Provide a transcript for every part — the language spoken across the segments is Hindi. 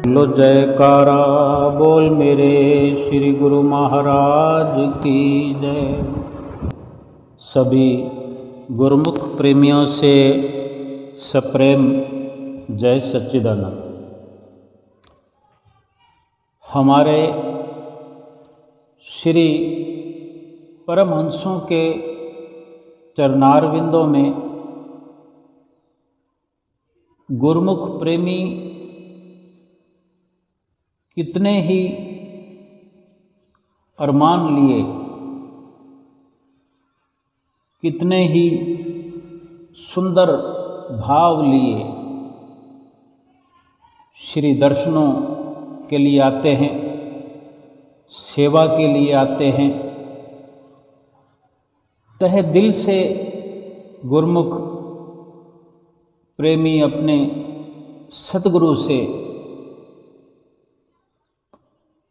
लो जयकारा बोल मेरे श्री गुरु महाराज की जय। सभी गुरुमुख प्रेमियों से सप्रेम जय सच्चिदानंद। हमारे श्री परमहंसों के चरणारविंदों में गुरुमुख प्रेमी कितने ही अरमान लिए, कितने ही सुंदर भाव लिए श्री दर्शनों के लिए आते हैं, सेवा के लिए आते हैं। तहे दिल से गुरुमुख प्रेमी अपने सतगुरु से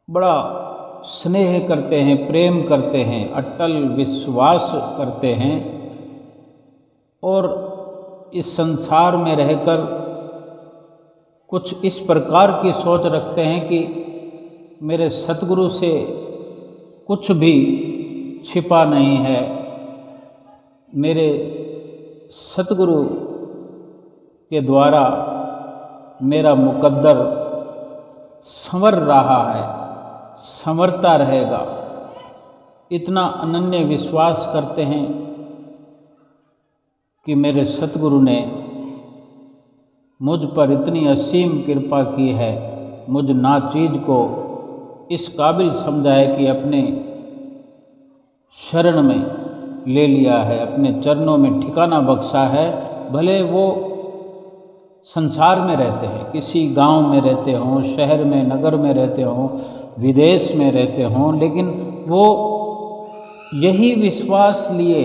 बड़ा स्नेह करते हैं, प्रेम करते हैं, अटल विश्वास करते हैं और इस संसार में रहकर कुछ इस प्रकार की सोच रखते हैं कि मेरे सतगुरु से कुछ भी छिपा नहीं है, मेरे सतगुरु के द्वारा मेरा मुकद्दर संवर रहा है, संवरता रहेगा। इतना अनन्य विश्वास करते हैं कि मेरे सतगुरु ने मुझ पर इतनी असीम कृपा की है, मुझ नाचीज को इस काबिल समझा है कि अपने शरण में ले लिया है, अपने चरणों में ठिकाना बख्शा है। भले वो संसार में रहते हैं, किसी गांव में रहते हों, शहर में, नगर में रहते हों, विदेश में रहते हों, लेकिन वो यही विश्वास लिए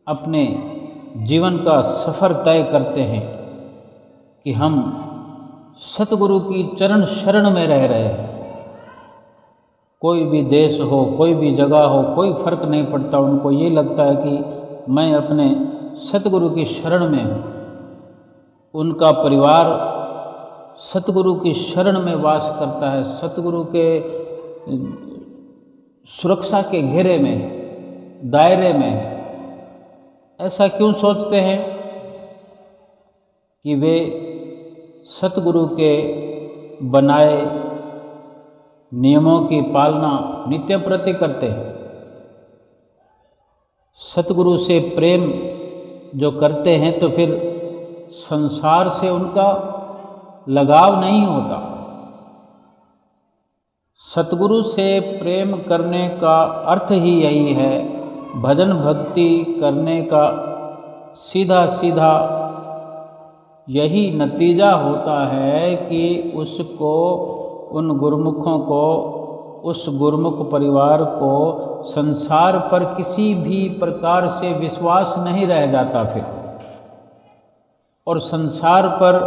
अपने जीवन का सफ़र तय करते हैं कि हम सतगुरु की चरण शरण में रह रहे हैं। कोई भी देश हो, कोई भी जगह हो, कोई फर्क नहीं पड़ता। उनको ये लगता है कि मैं अपने सतगुरु की शरण में हूँ। उनका परिवार सतगुरु की शरण में वास करता है, सतगुरु के सुरक्षा के घेरे में, दायरे में। ऐसा क्यों सोचते हैं कि वे सतगुरु के बनाए नियमों की पालना नित्य प्रति करते हैं। सतगुरु से प्रेम जो करते हैं तो फिर संसार से उनका लगाव नहीं होता। सतगुरु से प्रेम करने का अर्थ ही यही है। भजन भक्ति करने का सीधा सीधा यही नतीजा होता है कि उसको, उन गुरुमुखों को, उस गुरुमुख परिवार को संसार पर किसी भी प्रकार से विश्वास नहीं रह जाता फिर, और संसार पर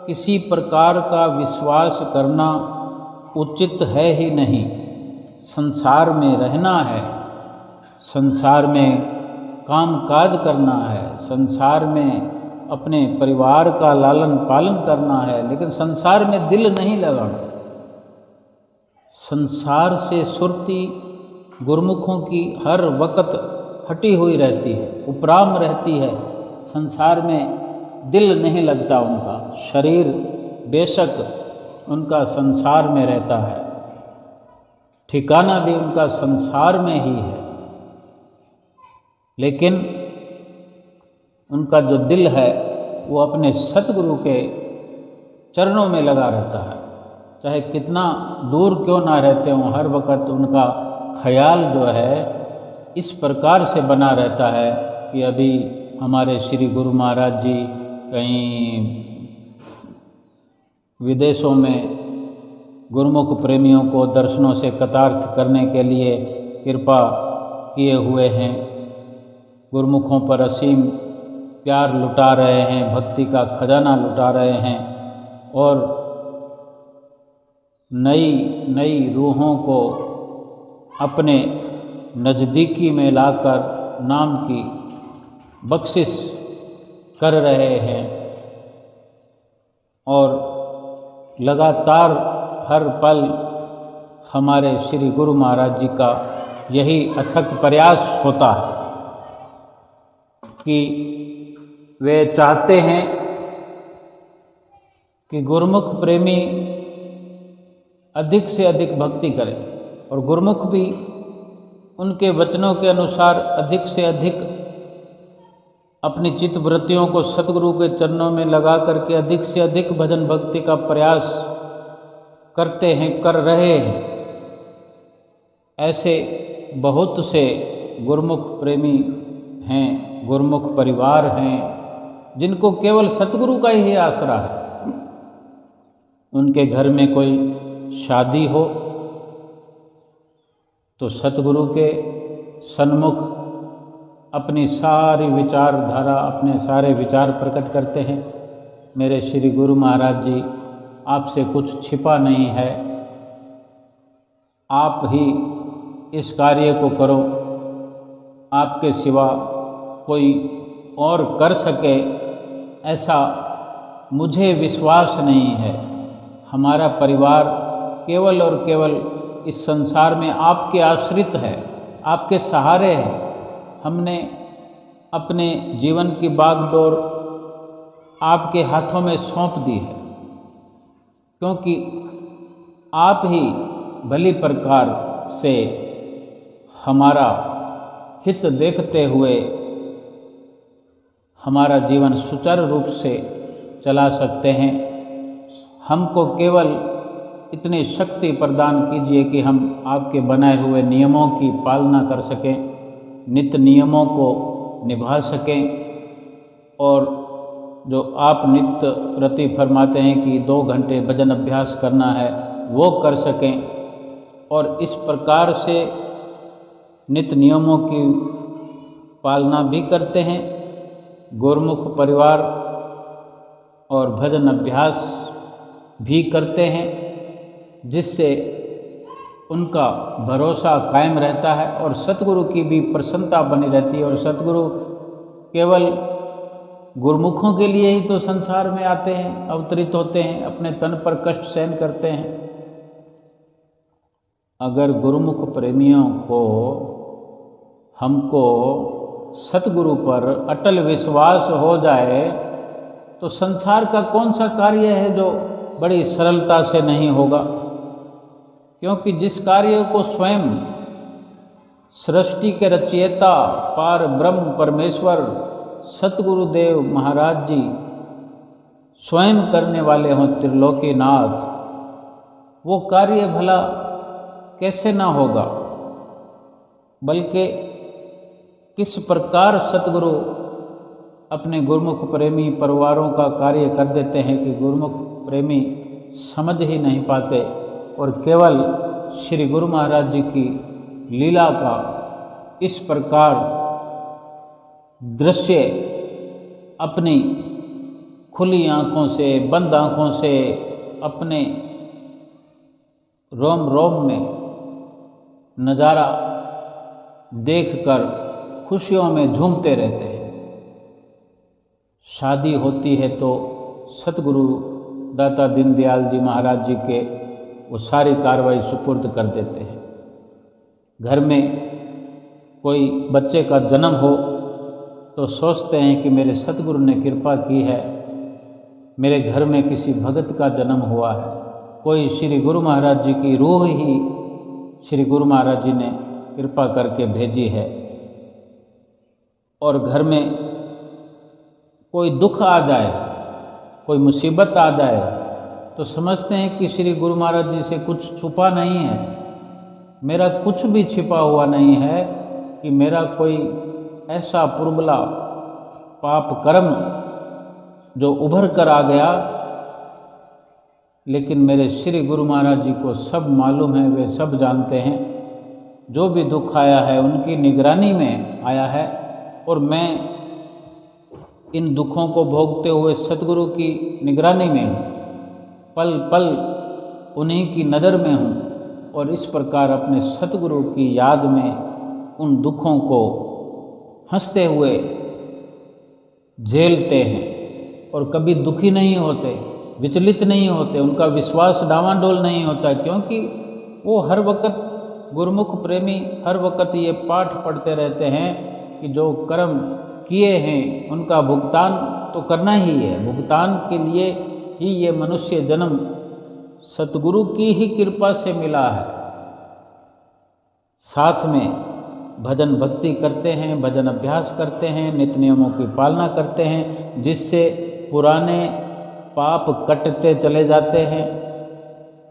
किसी प्रकार का विश्वास करना उचित है ही नहीं। संसार में रहना है, संसार में काम काज करना है, संसार में अपने परिवार का लालन पालन करना है, लेकिन संसार में दिल नहीं लगाना। संसार से सुरती गुरुमुखों की हर वक्त हटी हुई रहती है, उपराम रहती है। संसार में दिल नहीं लगता उनका। शरीर बेशक उनका संसार में रहता है, ठिकाना भी उनका संसार में ही है, लेकिन उनका जो दिल है वो अपने सतगुरु के चरणों में लगा रहता है। चाहे कितना दूर क्यों ना रहते हों, हर वक्त उनका ख्याल जो है इस प्रकार से बना रहता है कि अभी हमारे श्री गुरु महाराज जी कहीं विदेशों में गुरुमुख प्रेमियों को दर्शनों से कृतार्थ करने के लिए कृपा किए हुए हैं। गुरुमुखों पर असीम प्यार लुटा रहे हैं, भक्ति का खजाना लुटा रहे हैं और नई नई रूहों को अपने नज़दीकी में लाकर नाम की बख्शिश कर रहे हैं। और लगातार हर पल हमारे श्री गुरु महाराज जी का यही अथक प्रयास होता है कि वे चाहते हैं कि गुरुमुख प्रेमी अधिक से अधिक भक्ति करें और गुरुमुख भी उनके वचनों के अनुसार अधिक से अधिक अपनी चित्त वृत्तियों को सतगुरु के चरणों में लगा करके अधिक से अधिक भजन भक्ति का प्रयास करते हैं, कर रहे हैं। ऐसे बहुत से गुरुमुख प्रेमी हैं, गुरुमुख परिवार हैं जिनको केवल सतगुरु का ही आसरा है। उनके घर में कोई शादी हो तो सतगुरु के सन्मुख अपनी सारी विचारधारा, अपने सारे विचार प्रकट करते हैं। मेरे श्री गुरु महाराज जी, आपसे कुछ छिपा नहीं है, आप ही इस कार्य को करो, आपके सिवा कोई और कर सके ऐसा मुझे विश्वास नहीं है। हमारा परिवार केवल और केवल इस संसार में आपके आश्रित है, आपके सहारे है। हमने अपने जीवन की बागडोर आपके हाथों में सौंप दी है, क्योंकि आप ही भली प्रकार से हमारा हित देखते हुए हमारा जीवन सुचारू रूप से चला सकते हैं। हमको केवल इतनी शक्ति प्रदान कीजिए कि हम आपके बनाए हुए नियमों की पालना कर सकें, नित्य नियमों को निभा सकें और जो आप नित्य प्रति फरमाते हैं कि 2 घंटे भजन अभ्यास करना है वो कर सकें। और इस प्रकार से नित्य नियमों की पालना भी करते हैं। गुरुमुख परिवार और भजन अभ्यास भी करते हैं, जिससे उनका भरोसा कायम रहता है और सतगुरु की भी प्रसन्नता बनी रहती है। और सतगुरु केवल गुरुमुखों के लिए ही तो संसार में आते हैं, अवतरित होते हैं, अपने तन पर कष्ट सहन करते हैं। अगर गुरुमुख प्रेमियों को, हमको सतगुरु पर अटल विश्वास हो जाए तो संसार का कौन सा कार्य है जो बड़ी सरलता से नहीं होगा। क्योंकि जिस कार्य को स्वयं सृष्टि के रचयिता पार ब्रह्म परमेश्वर सतगुरुदेव महाराज जी स्वयं करने वाले हों, त्रिलोकीनाथ, वो कार्य भला कैसे ना होगा। बल्कि किस प्रकार सतगुरु अपने गुरुमुख प्रेमी परिवारों का कार्य कर देते हैं कि गुरुमुख प्रेमी समझ ही नहीं पाते और केवल श्री गुरु महाराज जी की लीला का इस प्रकार दृश्य अपनी खुली आँखों से, बंद आँखों से, अपने रोम रोम में नज़ारा देखकर खुशियों में झूमते रहते हैं। शादी होती है तो सतगुरु दाता दीनदयाल जी महाराज जी के वो सारी कार्रवाई सुपुर्द कर देते हैं। घर में कोई बच्चे का जन्म हो तो सोचते हैं कि मेरे सतगुरु ने कृपा की है, मेरे घर में किसी भगत का जन्म हुआ है, कोई श्री गुरु महाराज जी की रूह ही श्री गुरु महाराज जी ने कृपा करके भेजी है। और घर में कोई दुख आ जाए, कोई मुसीबत आ जाए तो समझते हैं कि श्री गुरु महाराज जी से कुछ छुपा नहीं है, मेरा कुछ भी छिपा हुआ नहीं है कि मेरा कोई ऐसा पुरबला पाप कर्म जो उभर कर आ गया, लेकिन मेरे श्री गुरु महाराज जी को सब मालूम है, वे सब जानते हैं। जो भी दुख आया है उनकी निगरानी में आया है और मैं इन दुखों को भोगते हुए सतगुरु की निगरानी में हूँ, पल पल उन्हीं की नज़र में हूँ। और इस प्रकार अपने सतगुरु की याद में उन दुखों को हंसते हुए झेलते हैं और कभी दुखी नहीं होते, विचलित नहीं होते, उनका विश्वास डावांडोल नहीं होता, क्योंकि वो हर वक्त गुरुमुख प्रेमी हर वक्त ये पाठ पढ़ते रहते हैं कि जो कर्म किए हैं उनका भुगतान तो करना ही है। भुगतान के लिए ही ये मनुष्य जन्म सतगुरु की ही कृपा से मिला है। साथ में भजन भक्ति करते हैं, भजन अभ्यास करते हैं, नित्य नियमों की पालना करते हैं, जिससे पुराने पाप कटते चले जाते हैं,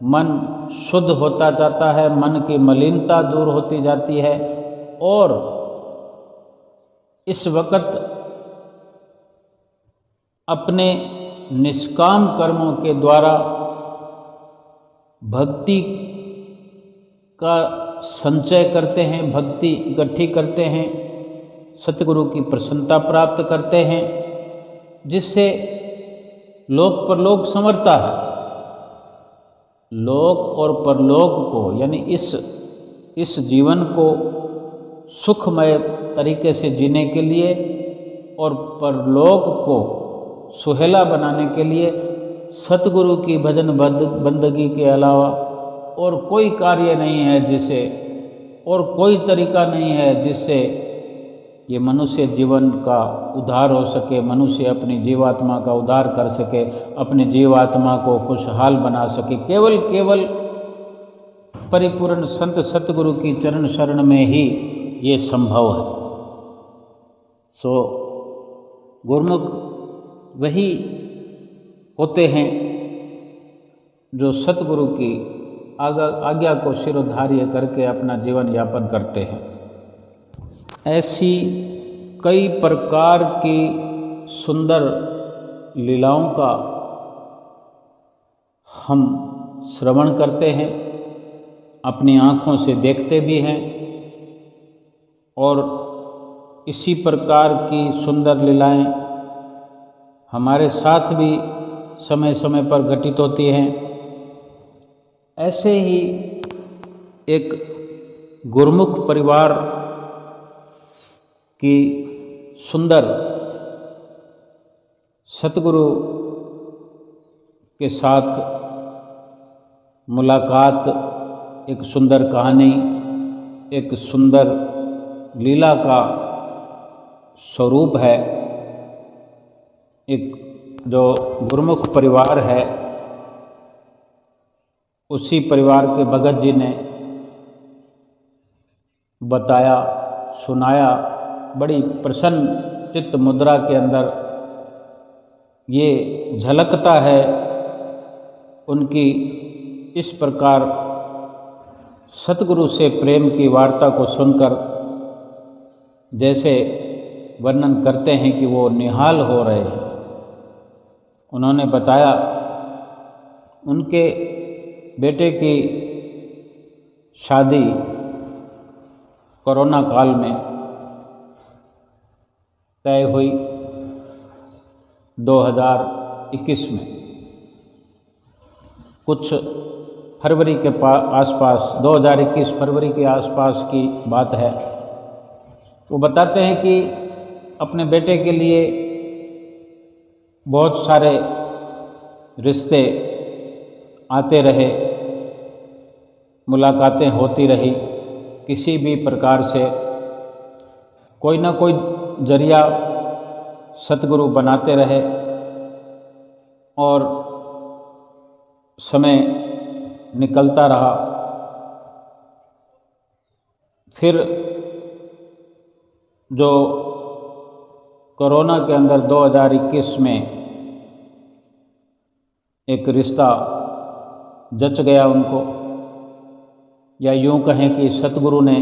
मन शुद्ध होता जाता है, मन की मलिनता दूर होती जाती है। और इस वक्त अपने निष्काम कर्मों के द्वारा भक्ति का संचय करते हैं, भक्ति इकट्ठी करते हैं, सतगुरु की प्रसन्नता प्राप्त करते हैं, जिससे लोक परलोक संवरता है। लोक और परलोक को यानी इस जीवन को सुखमय तरीके से जीने के लिए और परलोक को सुहेला बनाने के लिए सतगुरु की भजन बंदगी के अलावा और कोई कार्य नहीं है जिससे, और कोई तरीका नहीं है जिससे ये मनुष्य जीवन का उद्धार हो सके, मनुष्य अपनी जीवात्मा का उद्धार कर सके, अपनी जीवात्मा को खुशहाल बना सके। केवल परिपूर्ण संत सतगुरु की चरण शरण में ही ये संभव है। सो गुरुमुख वही होते हैं जो सतगुरु की आज्ञा को शिरोधार्य करके अपना जीवन यापन करते हैं। ऐसी कई प्रकार की सुंदर लीलाओं का हम श्रवण करते हैं, अपनी आँखों से देखते भी हैं, और इसी प्रकार की सुंदर लीलाएं हमारे साथ भी समय समय पर घटित होती हैं। ऐसे ही एक गुरुमुख परिवार की सुंदर सतगुरु के साथ मुलाकात, एक सुंदर कहानी, एक सुंदर लीला का स्वरूप है। एक जो गुरुमुख परिवार है, उसी परिवार के भगत जी ने बताया, सुनाया, बड़ी प्रसन्न चित्त मुद्रा के अंदर ये झलकता है उनकी इस प्रकार सतगुरु से प्रेम की वार्ता को सुनकर, जैसे वर्णन करते हैं कि वो निहाल हो रहे हैं। उन्होंने बताया उनके बेटे की शादी कोरोना काल में तय हुई 2021 में, कुछ फरवरी के आसपास, 2021 फरवरी के आसपास की बात है। वो बताते हैं कि अपने बेटे के लिए बहुत सारे रिश्ते आते रहे, मुलाकातें होती रही, किसी भी प्रकार से कोई ना कोई जरिया सतगुरु बनाते रहे, और समय निकलता रहा। फिर जो कोरोना के अंदर 2021 में एक रिश्ता जच गया उनको, या यूँ कहें कि सतगुरु ने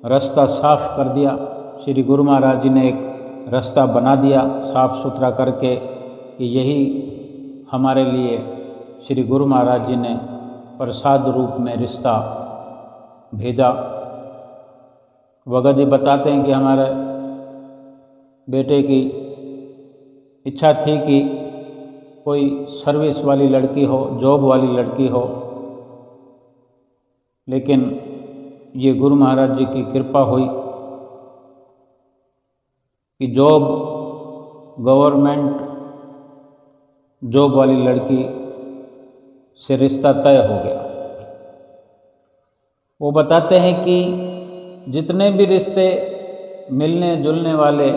रास्ता साफ कर दिया। श्री गुरु महाराज जी ने एक रास्ता बना दिया साफ सुथरा करके कि यही हमारे लिए श्री गुरु महाराज जी ने प्रसाद रूप में रिश्ता भेजा। भगत जी बताते हैं कि हमारे बेटे की इच्छा थी कि कोई सर्विस वाली लड़की हो, जॉब वाली लड़की हो, लेकिन ये गुरु महाराज जी की कृपा हुई कि जॉब गवर्नमेंट जॉब वाली लड़की से रिश्ता तय हो गया। वो बताते हैं कि जितने भी रिश्ते मिलने जुलने वाले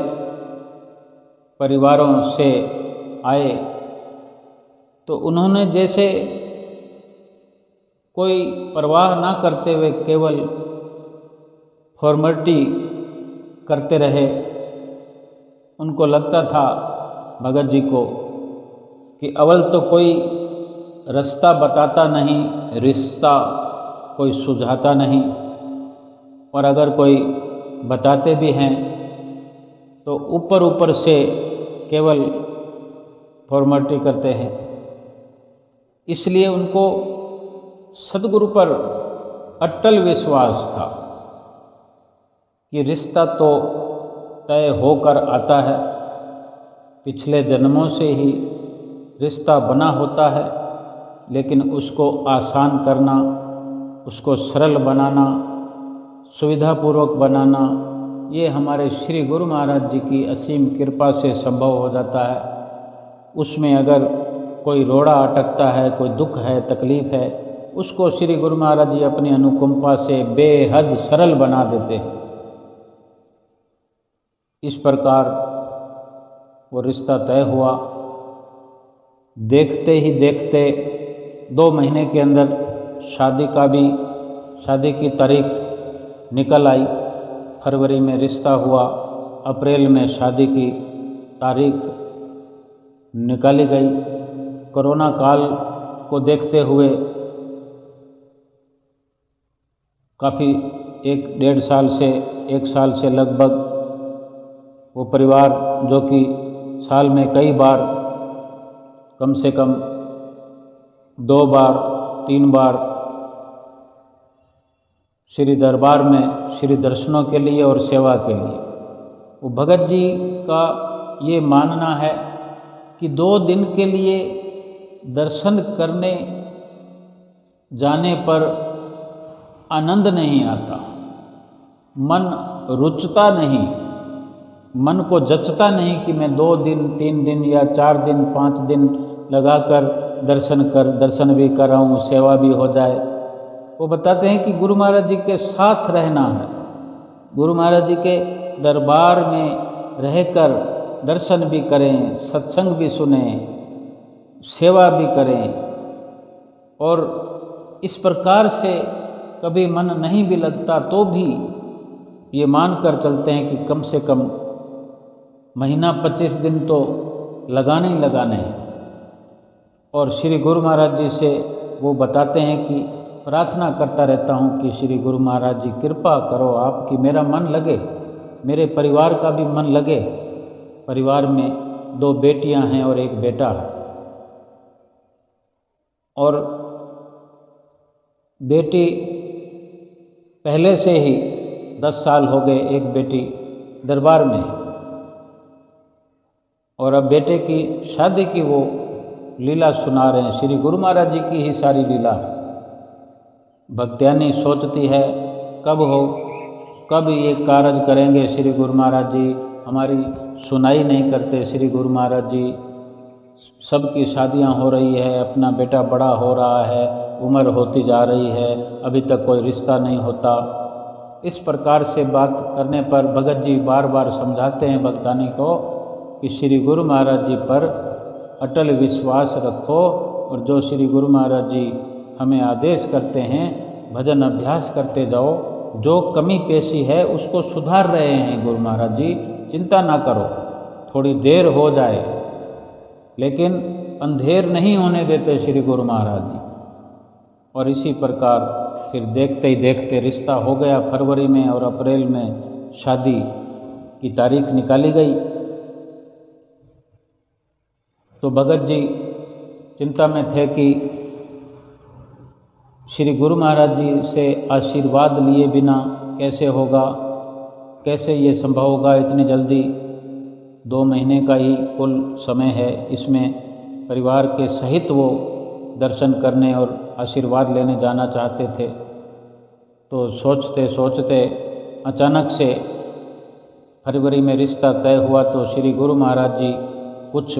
परिवारों से आए तो उन्होंने जैसे कोई परवाह ना करते हुए केवल फॉर्मेलिटी करते रहे। उनको लगता था भगत जी को कि अव्वल तो कोई रास्ता बताता नहीं, रिश्ता कोई सुझाता नहीं, और अगर कोई बताते भी हैं तो ऊपर ऊपर से केवल फॉर्मेलिटी करते हैं। इसलिए उनको सद्गुरु पर अटल विश्वास था कि रिश्ता तो तय होकर आता है, पिछले जन्मों से ही रिश्ता बना होता है, लेकिन उसको आसान करना, उसको सरल बनाना, सुविधापूर्वक बनाना, ये हमारे श्री गुरु महाराज जी की असीम कृपा से संभव हो जाता है। उसमें अगर कोई रोड़ा अटकता है, कोई दुख है, तकलीफ़ है, उसको श्री गुरु महाराज जी अपनी अनुकंपा से बेहद सरल बना देते हैं। इस प्रकार वो रिश्ता तय हुआ। देखते ही देखते 2 महीने के अंदर शादी की तारीख निकल आई। फरवरी में रिश्ता हुआ, अप्रैल में शादी की तारीख निकाली गई। कोरोना काल को देखते हुए काफ़ी 1 साल से लगभग वो परिवार, जो कि साल में कई बार, कम से कम 2 बार 3 बार श्री दरबार में श्री दर्शनों के लिए और सेवा के लिए, वो भगत जी का ये मानना है कि 2 दिन के लिए दर्शन करने जाने पर आनंद नहीं आता, मन रुचता नहीं, मन को जचता नहीं कि मैं 2 दिन 3 दिन या 4 दिन 5 दिन लगाकर दर्शन भी कर रहा हूँ, सेवा भी हो जाए। वो बताते हैं कि गुरु महाराज जी के साथ रहना है, गुरु महाराज जी के दरबार में रहकर दर्शन भी करें, सत्संग भी सुने, सेवा भी करें, और इस प्रकार से कभी मन नहीं भी लगता तो भी ये मानकर चलते हैं कि कम से कम महीना 25 दिन तो लगाने ही लगाने हैं। और श्री गुरु महाराज जी से वो बताते हैं कि प्रार्थना करता रहता हूँ कि श्री गुरु महाराज जी कृपा करो आपकी, मेरा मन लगे, मेरे परिवार का भी मन लगे। परिवार में 2 बेटियां हैं और 1 बेटा है, और बेटी पहले से ही 10 साल हो गए, 1 बेटी दरबार में है, और अब बेटे की शादी की वो लीला सुना रहे हैं। श्री गुरु महाराज जी की ही सारी लीला है। भक्त्यानी सोचती है कब ये कार्य करेंगे श्री गुरु महाराज जी, हमारी सुनाई नहीं करते श्री गुरु महाराज जी। सबकी शादियां हो रही है, अपना बेटा बड़ा हो रहा है, उम्र होती जा रही है, अभी तक कोई रिश्ता नहीं होता। इस प्रकार से बात करने पर भगत जी बार बार समझाते हैं भक्तानी को कि श्री गुरु महाराज जी पर अटल विश्वास रखो, और जो श्री गुरु महाराज जी हमें आदेश करते हैं भजन अभ्यास करते जाओ। जो कमी पेशी है उसको सुधार रहे हैं गुरु महाराज जी, चिंता ना करो, थोड़ी देर हो जाए लेकिन अंधेर नहीं होने देते श्री गुरु महाराज जी। और इसी प्रकार फिर देखते ही देखते रिश्ता हो गया। फरवरी में और अप्रैल में शादी की तारीख निकाली गई। तो भगत जी चिंता में थे कि श्री गुरु महाराज जी से आशीर्वाद लिए बिना कैसे होगा, कैसे ये संभव होगा। इतनी जल्दी 2 महीने का ही कुल समय है, इसमें परिवार के सहित वो दर्शन करने और आशीर्वाद लेने जाना चाहते थे। तो सोचते सोचते अचानक से फरवरी में रिश्ता तय हुआ। तो श्री गुरु महाराज जी कुछ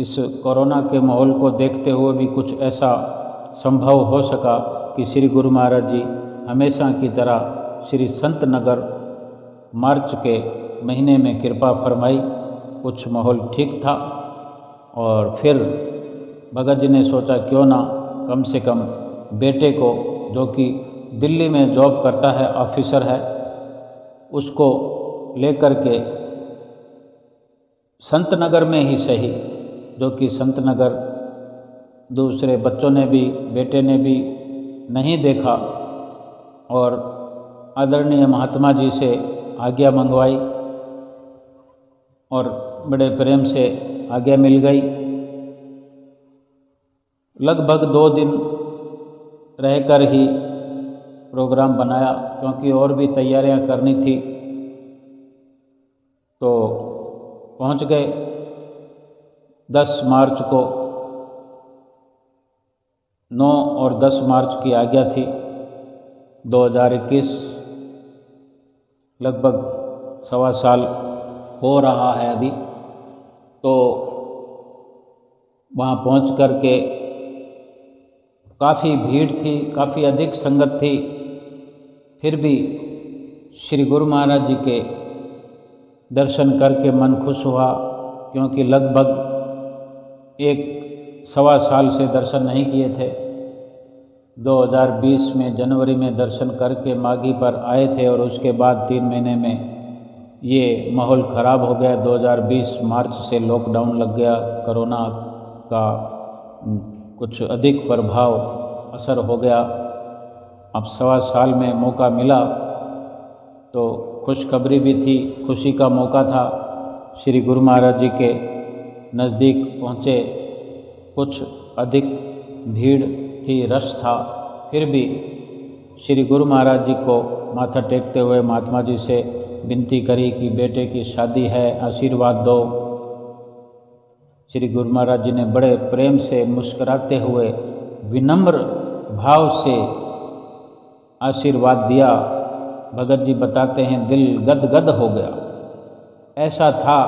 इस कोरोना के माहौल को देखते हुए भी कुछ ऐसा संभव हो सका कि श्री गुरु महाराज जी हमेशा की तरह श्री संत नगर मार्च के महीने में कृपा फरमाई। कुछ माहौल ठीक था और फिर भगत जी ने सोचा क्यों ना कम से कम बेटे को, जो कि दिल्ली में जॉब करता है, ऑफिसर है, उसको लेकर के संत नगर में ही सही, जो कि संत नगर दूसरे बच्चों ने भी, बेटे ने भी नहीं देखा, और आदरणीय महात्मा जी से आज्ञा मंगवाई और बड़े प्रेम से आज्ञा मिल गई। लगभग 2 दिन रहकर ही प्रोग्राम बनाया, क्योंकि और भी तैयारियां करनी थी। तो पहुंच गए 10 मार्च को। 9 और 10 मार्च की आज्ञा थी। 2021 लगभग 1.25 साल हो रहा है अभी। तो वहाँ पहुँच कर के काफ़ी भीड़ थी, काफ़ी अधिक संगत थी, फिर भी श्री गुरु महाराज जी के दर्शन करके मन खुश हुआ, क्योंकि लगभग 1.25 साल से दर्शन नहीं किए थे। 2020 में जनवरी में दर्शन करके माघी पर आए थे और उसके बाद 3 महीने में ये माहौल ख़राब हो गया। 2020 मार्च से लॉकडाउन लग गया, कोरोना का कुछ अधिक प्रभाव असर हो गया। अब 1.25 साल में मौका मिला तो खुशखबरी भी थी, खुशी का मौका था। श्री गुरु महाराज जी के नज़दीक पहुँचे, कुछ अधिक भीड़ थी, रश था, फिर भी श्री गुरु महाराज जी को माथा टेकते हुए महात्मा जी से विनती करी कि बेटे की शादी है, आशीर्वाद दो। श्री गुरु महाराज जी ने बड़े प्रेम से मुस्कुराते हुए विनम्र भाव से आशीर्वाद दिया। भगत जी बताते हैं दिल गदगद हो गया। ऐसा था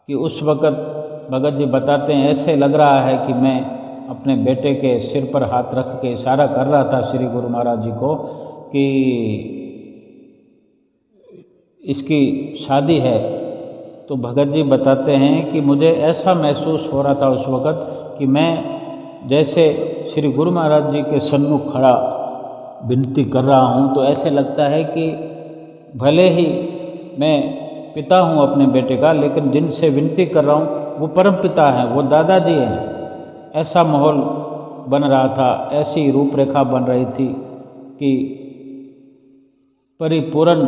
कि उस वक़्त भगत जी बताते हैं ऐसे लग रहा है कि मैं अपने बेटे के सिर पर हाथ रख के इशारा कर रहा था श्री गुरु महाराज जी को कि इसकी शादी है। तो भगत जी बताते हैं कि मुझे ऐसा महसूस हो रहा था उस वक़्त कि मैं जैसे श्री गुरु महाराज जी के सन्मुख खड़ा विनती कर रहा हूँ, तो ऐसे लगता है कि भले ही मैं पिता हूँ अपने बेटे का, लेकिन जिनसे विनती कर रहा हूँ वो परम पिता हैं, वो दादाजी हैं। ऐसा माहौल बन रहा था, ऐसी रूपरेखा बन रही थी कि परिपूर्ण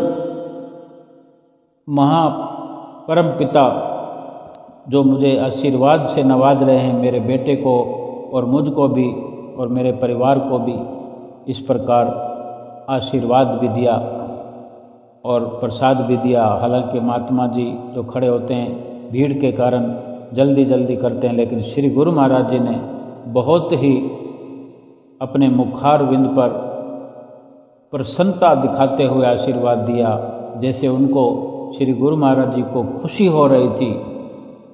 परम पिता जो मुझे आशीर्वाद से नवाज रहे हैं, मेरे बेटे को और मुझको भी और मेरे परिवार को भी इस प्रकार आशीर्वाद भी दिया और प्रसाद भी दिया। हालांकि महात्मा जी जो खड़े होते हैं भीड़ के कारण जल्दी जल्दी करते हैं, लेकिन श्री गुरु महाराज जी ने बहुत ही अपने मुखारविंद पर प्रसन्नता दिखाते हुए आशीर्वाद दिया, जैसे उनको श्री गुरु महाराज जी को खुशी हो रही थी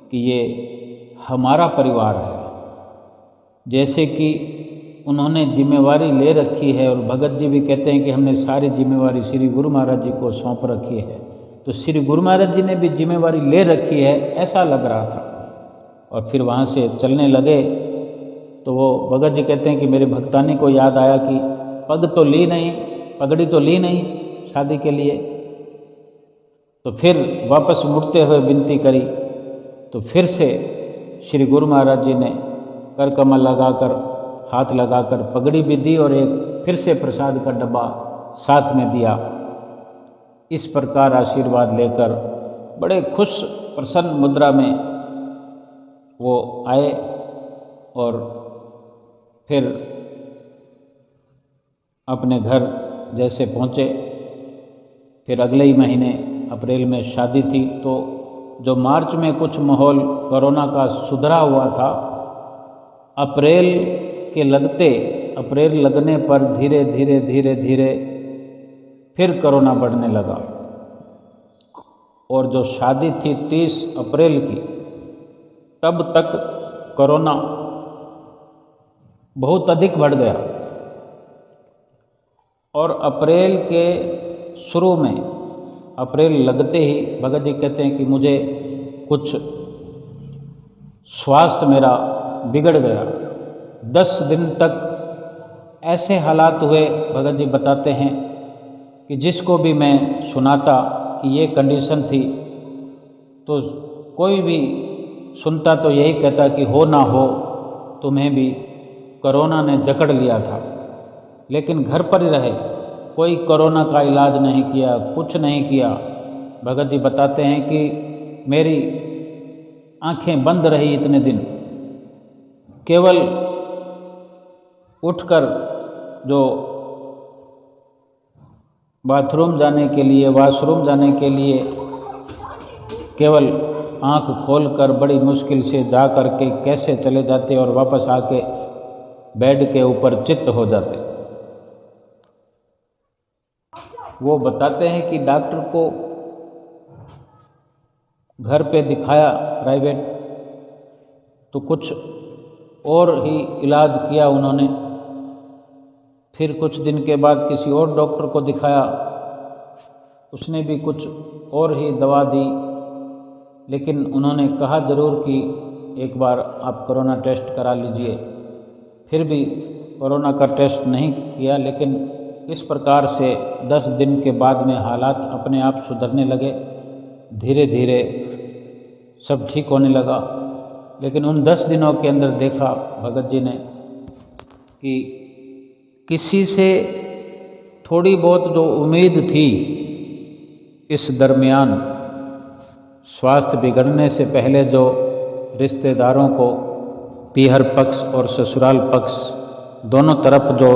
कि ये हमारा परिवार है। जैसे कि उन्होंने जिम्मेवारी ले रखी है, और भगत जी भी कहते हैं कि हमने सारी जिम्मेवारी श्री गुरु महाराज जी को सौंप रखी है। तो श्री गुरु महाराज जी ने भी जिम्मेवारी ले रखी है, ऐसा लग रहा था। और फिर वहाँ से चलने लगे तो वो भगत जी कहते हैं कि मेरे भक्तानी को याद आया कि पगड़ी तो ली नहीं शादी के लिए। तो फिर वापस मुड़ते हुए विनती करी, तो फिर से श्री गुरु महाराज जी ने कर कमल लगाकर, हाथ लगाकर पगड़ी भी दी और एक फिर से प्रसाद का डब्बा साथ में दिया। इस प्रकार आशीर्वाद लेकर बड़े खुश प्रसन्न मुद्रा में वो आए और फिर अपने घर जैसे पहुँचे। फिर अगले ही महीने अप्रैल में शादी थी। तो जो मार्च में कुछ माहौल कोरोना का सुधरा हुआ था, अप्रैल लगने पर धीरे धीरे फिर कोरोना बढ़ने लगा। और जो शादी थी 30 अप्रैल की, तब तक कोरोना बहुत अधिक बढ़ गया और अप्रैल के शुरू में, अप्रैल लगते ही भगत जी कहते हैं कि मुझे कुछ स्वास्थ्य मेरा बिगड़ गया। 10 दिन तक ऐसे हालात हुए, भगत जी बताते हैं कि जिसको भी मैं सुनाता कि ये कंडीशन थी तो कोई भी सुनता तो यही कहता कि हो ना हो तुम्हें भी कोरोना ने जकड़ लिया था, लेकिन घर पर ही रहे, कोई कोरोना का इलाज नहीं किया, कुछ नहीं किया। भगत जी बताते हैं कि मेरी आंखें बंद रही इतने दिन, केवल उठकर जो बाथरूम जाने के लिए, वॉशरूम जाने के लिए केवल आंख खोलकर बड़ी मुश्किल से जा कर के कैसे चले जाते और वापस आके बेड के ऊपर चित्त हो जाते। वो बताते हैं कि डॉक्टर को घर पे दिखाया प्राइवेट, तो कुछ और ही इलाज किया उन्होंने। फिर कुछ दिन के बाद किसी और डॉक्टर को दिखाया, उसने भी कुछ और ही दवा दी, लेकिन उन्होंने कहा ज़रूर कि एक बार आप कोरोना टेस्ट करा लीजिए। फिर भी कोरोना का टेस्ट नहीं किया, लेकिन इस प्रकार से 10 दिन के बाद में हालात अपने आप सुधरने लगे, धीरे धीरे सब ठीक होने लगा। लेकिन उन 10 दिनों के अंदर देखा भगत जी ने कि किसी से थोड़ी बहुत जो उम्मीद थी, इस दरमियान स्वास्थ्य बिगड़ने से पहले जो रिश्तेदारों को पीहर पक्ष और ससुराल पक्ष दोनों तरफ जो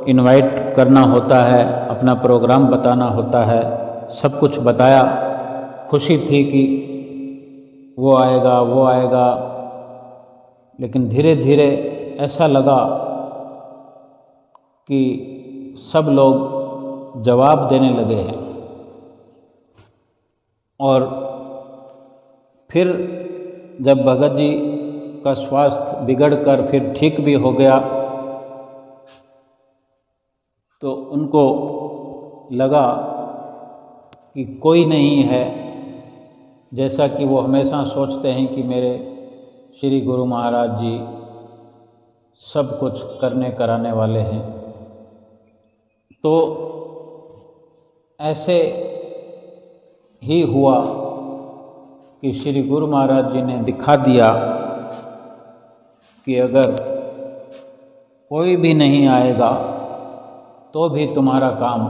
इनवाइट करना होता है, अपना प्रोग्राम बताना होता है, सब कुछ बताया। खुशी थी कि वो आएगा वो आएगा, लेकिन धीरे धीरे ऐसा लगा कि सब लोग जवाब देने लगे हैं। और फिर जब भगत जी का स्वास्थ्य बिगड़कर फिर ठीक भी हो गया, तो उनको लगा कि कोई नहीं है, जैसा कि वो हमेशा सोचते हैं कि मेरे श्री गुरु महाराज जी सब कुछ करने कराने वाले हैं। तो ऐसे ही हुआ कि श्री गुरु महाराज जी ने दिखा दिया कि अगर कोई भी नहीं आएगा तो भी तुम्हारा काम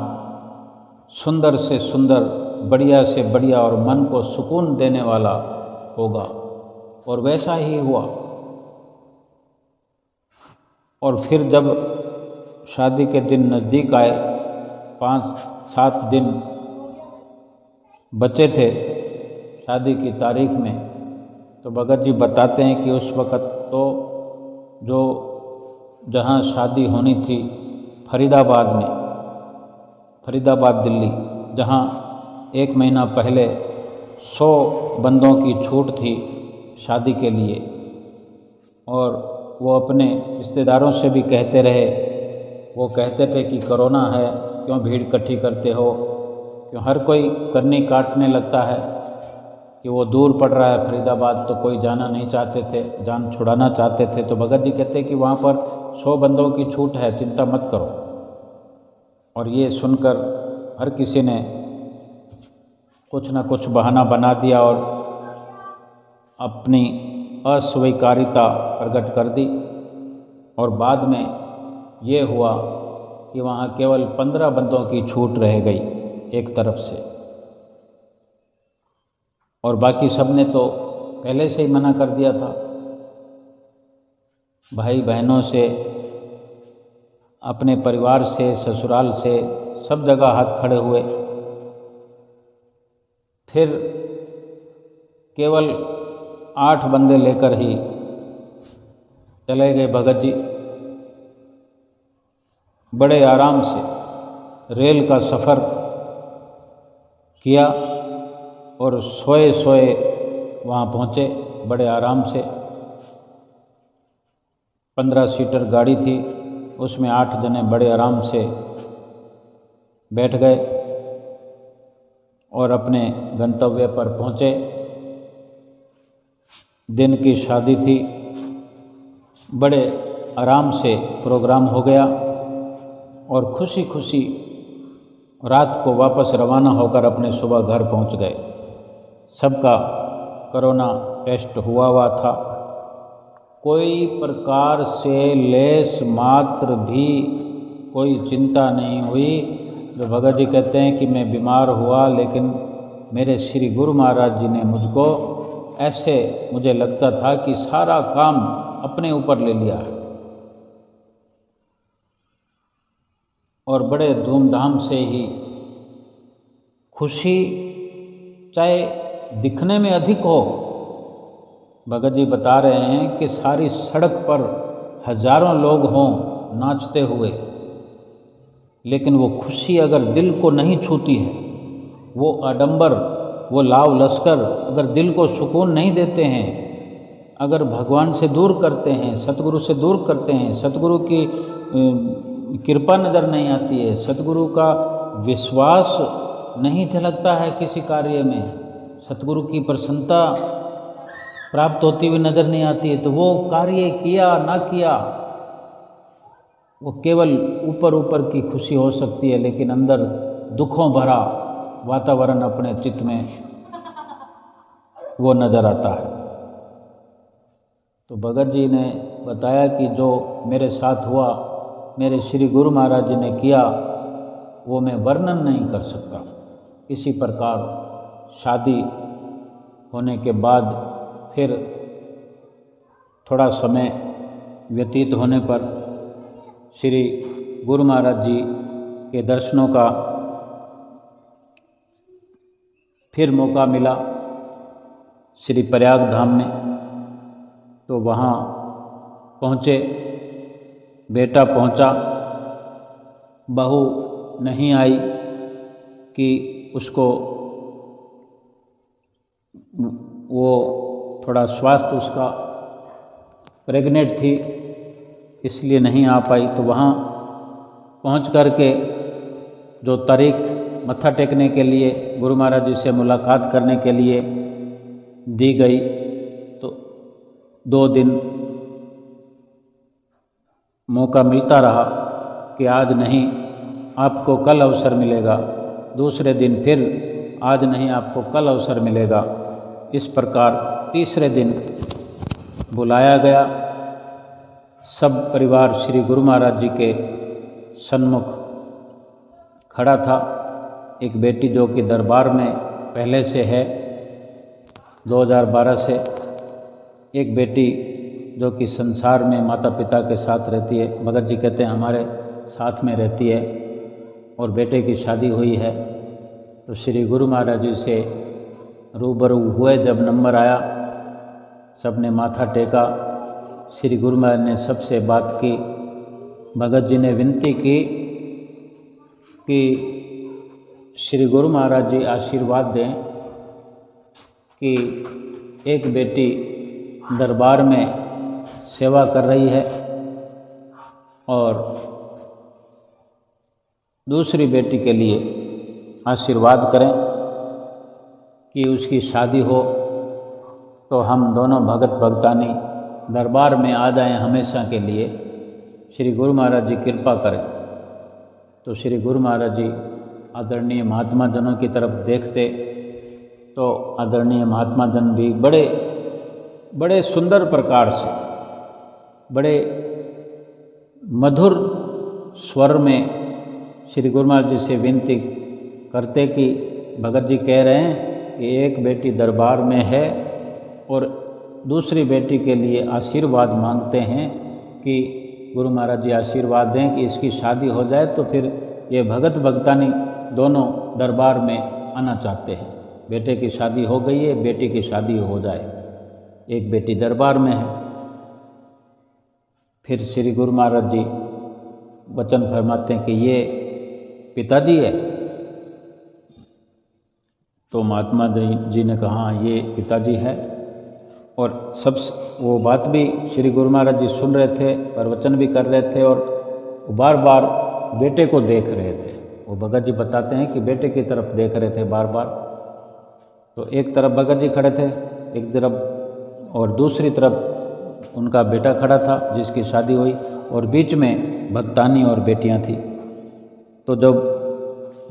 सुंदर से सुंदर, बढ़िया से बढ़िया और मन को सुकून देने वाला होगा। और वैसा ही हुआ। और फिर जब शादी के दिन नज़दीक आए, 5-7 दिन बचे थे शादी की तारीख में, तो भगत जी बताते हैं कि उस वक़्त तो जो जहाँ शादी होनी थी फरीदाबाद में, फरीदाबाद दिल्ली, जहाँ 1 महीना पहले 100 बंदों की छूट थी शादी के लिए, और वो अपने रिश्तेदारों से भी कहते रहे, वो कहते थे कि कोरोना है, क्यों भीड़ इकट्ठी करते हो, क्यों हर कोई करनी काटने लगता है कि वो दूर पड़ रहा है फरीदाबाद, तो कोई जाना नहीं चाहते थे, जान छुड़ाना चाहते थे। तो भगत जी कहते कि वहाँ पर 100 बंदों की छूट है, चिंता मत करो। और ये सुनकर हर किसी ने कुछ न कुछ बहाना बना दिया और अपनी अस्वीकारिता प्रकट कर दी। और बाद में ये हुआ कि वहाँ केवल 15 बंदों की छूट रह गई एक तरफ से, और बाकी सब ने तो पहले से ही मना कर दिया था। भाई बहनों से, अपने परिवार से, ससुराल से, सब जगह हाथ खड़े हुए। फिर केवल 8 बंदे लेकर ही चले गए भगत जी। बड़े आराम से रेल का सफ़र किया और सोए सोए वहाँ पहुँचे बड़े आराम से। 15 सीटर गाड़ी थी, उसमें 8 जने बड़े आराम से बैठ गए और अपने गंतव्य पर पहुँचे। दिन की शादी थी, बड़े आराम से प्रोग्राम हो गया और खुशी खुशी रात को वापस रवाना होकर अपने सुबह घर पहुंच गए। सबका कोरोना टेस्ट हुआ था। कोई प्रकार से लेस मात्र भी कोई चिंता नहीं हुई। जो भगत जी कहते हैं कि मैं बीमार हुआ, लेकिन मेरे श्री गुरु महाराज जी ने मुझको ऐसे, मुझे लगता था कि सारा काम अपने ऊपर ले लिया है और बड़े धूमधाम से ही खुशी चाहे दिखने में अधिक हो। भगत जी बता रहे हैं कि सारी सड़क पर हजारों लोग हों नाचते हुए, लेकिन वो खुशी अगर दिल को नहीं छूती है, वो आडंबर, वो लाव लश्कर अगर दिल को सुकून नहीं देते हैं, अगर भगवान से दूर करते हैं, सतगुरु से दूर करते हैं, सतगुरु की कृपा नज़र नहीं आती है, सतगुरु का विश्वास नहीं झलकता है किसी कार्य में, सतगुरु की प्रसन्नता प्राप्त होती हुई नज़र नहीं आती है, तो वो कार्य किया ना किया, वो केवल ऊपर ऊपर की खुशी हो सकती है, लेकिन अंदर दुखों भरा वातावरण अपने चित्त में वो नज़र आता है। तो भगत जी ने बताया कि जो मेरे साथ हुआ, मेरे श्री गुरु महाराज जी ने किया, वो मैं वर्णन नहीं कर सकता। इसी प्रकार शादी होने के बाद फिर थोड़ा समय व्यतीत होने पर श्री गुरु महाराज जी के दर्शनों का फिर मौका मिला श्री प्रयाग धाम में। तो वहाँ पहुँचे, बेटा पहुँचा, बहू नहीं आई कि उसको वो थोड़ा स्वास्थ्य उसका प्रेग्नेंट थी, इसलिए नहीं आ पाई। तो वहाँ पहुँच कर के जो तारीख मत्था टेकने के लिए, गुरु महाराज जी से मुलाकात करने के लिए दी गई, तो 2 दिन मौका मिलता रहा कि आज नहीं आपको कल अवसर मिलेगा, दूसरे दिन फिर आज नहीं आपको कल अवसर मिलेगा। इस प्रकार तीसरे दिन बुलाया गया। सब परिवार श्री गुरु महाराज जी के सन्मुख खड़ा था। एक बेटी जो कि दरबार में पहले से है 2012 से, एक बेटी जो कि संसार में माता पिता के साथ रहती है, भगत जी कहते हैं हमारे साथ में रहती है, और बेटे की शादी हुई है। तो श्री गुरु महाराज जी से रूबरू हुए, जब नंबर आया सबने माथा टेका। श्री गुरु महाराज ने सबसे बात की। भगत जी ने विनती की कि श्री गुरु महाराज जी आशीर्वाद दें कि एक बेटी दरबार में सेवा कर रही है और दूसरी बेटी के लिए आशीर्वाद करें कि उसकी शादी हो, तो हम दोनों भगत भगतानी दरबार में आ जाएं हमेशा के लिए। श्री गुरु महाराज जी कृपा करें। तो श्री गुरु महाराज जी आदरणीय महात्मा जनों की तरफ देखते तो आदरणीय महात्मा जन भी बड़े सुंदर प्रकार से, बड़े मधुर स्वर में श्री गुरु महाराज जी से विनती करते कि भगत जी कह रहे हैं कि एक बेटी दरबार में है और दूसरी बेटी के लिए आशीर्वाद मांगते हैं कि गुरु महाराज जी आशीर्वाद दें कि इसकी शादी हो जाए, तो फिर ये भगत भगतानी दोनों दरबार में आना चाहते हैं। बेटे की शादी हो गई है, बेटी की शादी हो जाए, एक बेटी दरबार में है। फिर श्री गुरु महाराज जी वचन फरमाते हैं कि ये पिताजी है। तो महात्मा जी ने कहा ये पिताजी है। और सब वो बात भी श्री गुरु महाराज जी सुन रहे थे, प्रवचन भी कर रहे थे और बार बार बेटे को देख रहे थे। वो भगत जी बताते हैं कि बेटे की तरफ देख रहे थे बार बार। तो एक तरफ भगत जी खड़े थे एक तरफ, और दूसरी तरफ उनका बेटा खड़ा था जिसकी शादी हुई, और बीच में भक्तानी और बेटियां थी। तो जब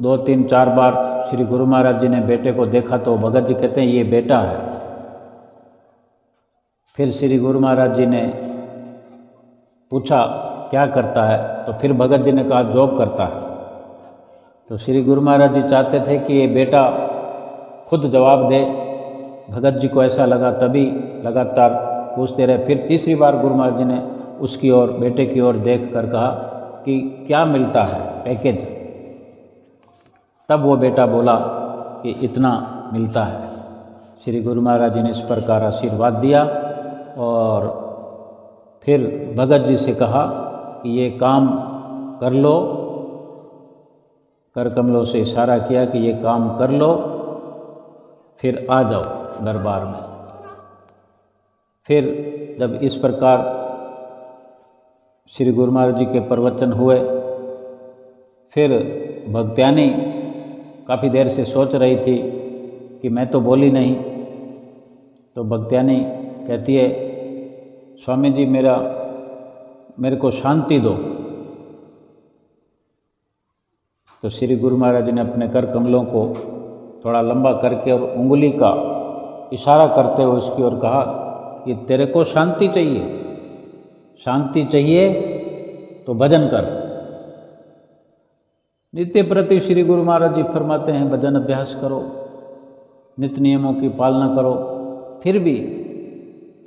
2, 3, 4 बार श्री गुरु महाराज जी ने बेटे को देखा तो भगत जी कहते हैं ये बेटा है। फिर श्री गुरु महाराज जी ने पूछा क्या करता है, तो फिर भगत जी ने कहा जॉब करता है। तो श्री गुरु महाराज जी चाहते थे कि ये बेटा खुद जवाब दे। भगत जी को ऐसा लगा, तभी लगातार पूछते रहे। फिर तीसरी बार गुरु महाराज जी ने उसकी ओर, बेटे की ओर देख कर कहा कि क्या मिलता है पैकेज। तब वो बेटा बोला कि इतना मिलता है। श्री गुरु महाराज जी ने इस प्रकार आशीर्वाद दिया और फिर भगत जी से कहा कि ये काम कर लो। कर कमलों से इशारा किया कि ये काम कर लो, फिर आ जाओ दरबार में। फिर जब इस प्रकार श्री गुरु महाराज जी के प्रवचन हुए, फिर भक्त्यानी काफ़ी देर से सोच रही थी कि मैं तो बोली नहीं। तो भक्त्यानी कहती है, स्वामी जी मेरे को शांति दो। तो श्री गुरु महाराज जी ने अपने कर कमलों को थोड़ा लंबा करके और उंगली का इशारा करते हुए उसकी ओर कहा कि तेरे को शांति चाहिए, शांति चाहिए तो भजन कर। नित्य प्रति श्री गुरु महाराज जी फरमाते हैं भजन अभ्यास करो, नित्य नियमों की पालना करो। फिर भी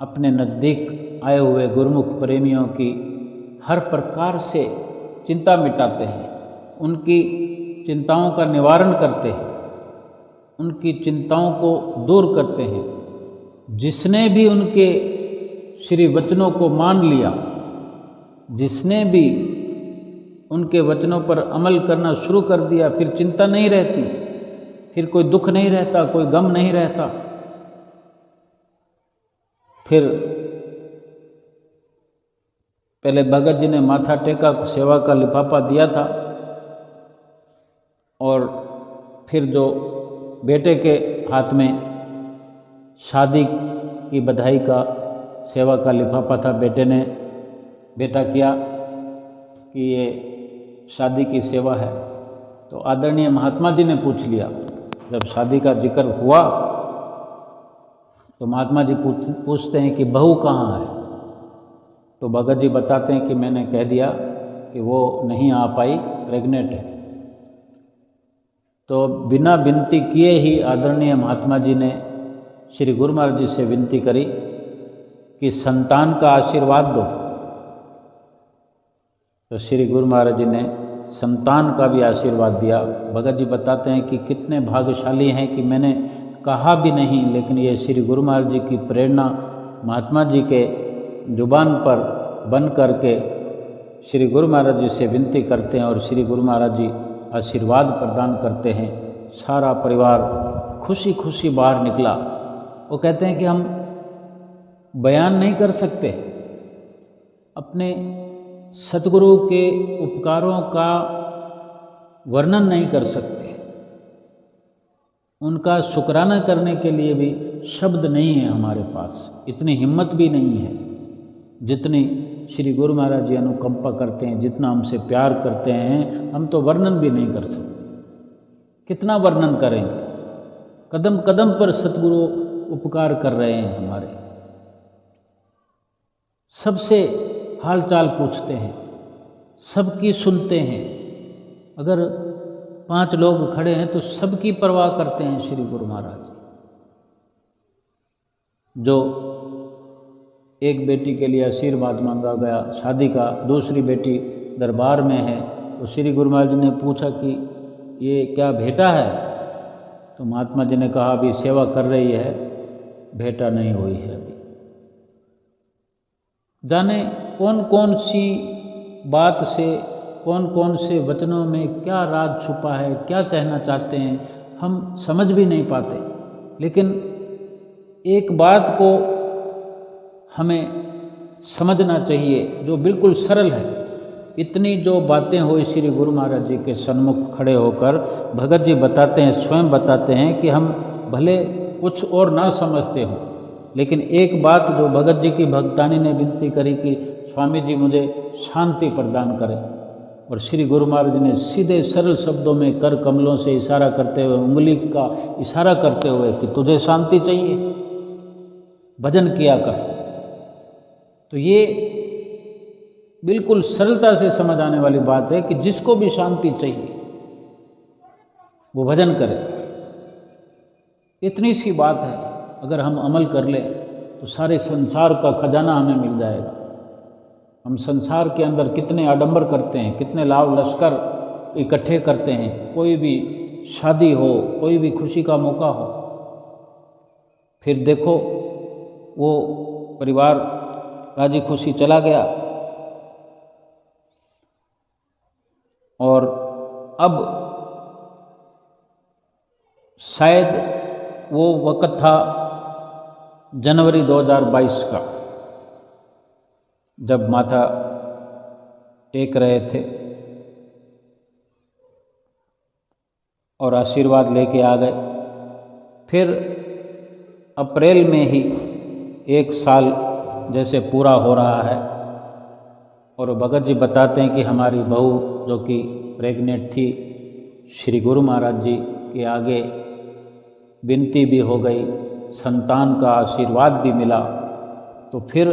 अपने नज़दीक आए हुए गुरुमुख प्रेमियों की हर प्रकार से चिंता मिटाते हैं, उनकी चिंताओं का निवारण करते हैं, उनकी चिंताओं को दूर करते हैं। जिसने भी उनके श्री वचनों को मान लिया, जिसने भी उनके वचनों पर अमल करना शुरू कर दिया, फिर चिंता नहीं रहती, फिर कोई दुख नहीं रहता, कोई गम नहीं रहता। फिर पहले भगत जी ने माथा टेका, सेवा का लिफाफा दिया था, और फिर जो बेटे के हाथ में शादी की बधाई का सेवा का लिफाफा था, बेटा किया कि ये शादी की सेवा है। तो आदरणीय महात्मा जी ने पूछ लिया, जब शादी का जिक्र हुआ तो महात्मा जी पूछते हैं कि बहू कहाँ है। तो भगत जी बताते हैं कि मैंने कह दिया कि वो नहीं आ पाई, प्रेग्नेंट है। तो बिना विनती किए ही आदरणीय महात्मा जी ने श्री गुरु महाराज जी से विनती करी कि संतान का आशीर्वाद दो। तो श्री गुरु महाराज जी ने संतान का भी आशीर्वाद दिया। भगत जी बताते हैं कि कितने भाग्यशाली हैं कि मैंने कहा भी नहीं, लेकिन ये श्री गुरु महाराज जी की प्रेरणा महात्मा जी के जुबान पर बन करके श्री गुरु महाराज जी से विनती करते हैं और श्री गुरु महाराज जी आशीर्वाद प्रदान करते हैं। सारा परिवार खुशी खुशी बाहर निकला। वो कहते हैं कि हम बयान नहीं कर सकते, अपने सतगुरु के उपकारों का वर्णन नहीं कर सकते, उनका शुक्राना करने के लिए भी शब्द नहीं है हमारे पास, इतनी हिम्मत भी नहीं है जितनी श्री गुरु महाराज जी अनुकंपा करते हैं, जितना हमसे प्यार करते हैं, हम तो वर्णन भी नहीं कर सकते। कितना वर्णन करेंगे, कदम कदम पर सतगुरु उपकार कर रहे हैं हमारे। सबसे हालचाल पूछते हैं, सबकी सुनते हैं। अगर 5 लोग खड़े हैं तो सबकी परवाह करते हैं श्री गुरु महाराज। जो एक बेटी के लिए आशीर्वाद मांगा गया शादी का, दूसरी बेटी दरबार में है, तो श्री गुरु महाराज ने पूछा कि ये क्या बेटा है? तो महात्मा जी ने कहा अभी सेवा कर रही है, बेटा नहीं हुई है अभी। जाने कौन कौन सी बात से, कौन कौन से वचनों में क्या राज छुपा है, क्या कहना चाहते हैं, हम समझ भी नहीं पाते। लेकिन एक बात को हमें समझना चाहिए, जो बिल्कुल सरल है। इतनी जो बातें हुई श्री गुरु महाराज जी के सन्मुख खड़े होकर भगत जी बताते हैं, स्वयं बताते हैं कि हम भले कुछ और ना समझते हों, लेकिन एक बात जो भगत जी की भक्तानी ने विनती करी कि स्वामी जी मुझे शांति प्रदान करें, और श्री गुरु महाराज ने सीधे सरल शब्दों में कर कमलों से इशारा करते हुए, उंगली का इशारा करते हुए कि तुझे शांति चाहिए, भजन किया कर। तो ये बिल्कुल सरलता से समझ आने वाली बात है कि जिसको भी शांति चाहिए वो भजन करे। इतनी सी बात है, अगर हम अमल कर ले तो सारे संसार का खजाना हमें मिल जाएगा। हम संसार के अंदर कितने आडंबर करते हैं, कितने लाभ लश्कर इकट्ठे करते हैं, कोई भी शादी हो, कोई भी खुशी का मौका हो, फिर देखो वो परिवार राजी खुशी चला गया, और अब शायद वो वक़्त था जनवरी 2022 का, जब माथा टेक रहे थे और आशीर्वाद लेके आ गए। फिर अप्रैल में ही 1 साल जैसे पूरा हो रहा है, और भगत जी बताते हैं कि हमारी बहू जो कि प्रेग्नेंट थी, श्री गुरु महाराज जी के आगे विनती भी हो गई, संतान का आशीर्वाद भी मिला। तो फिर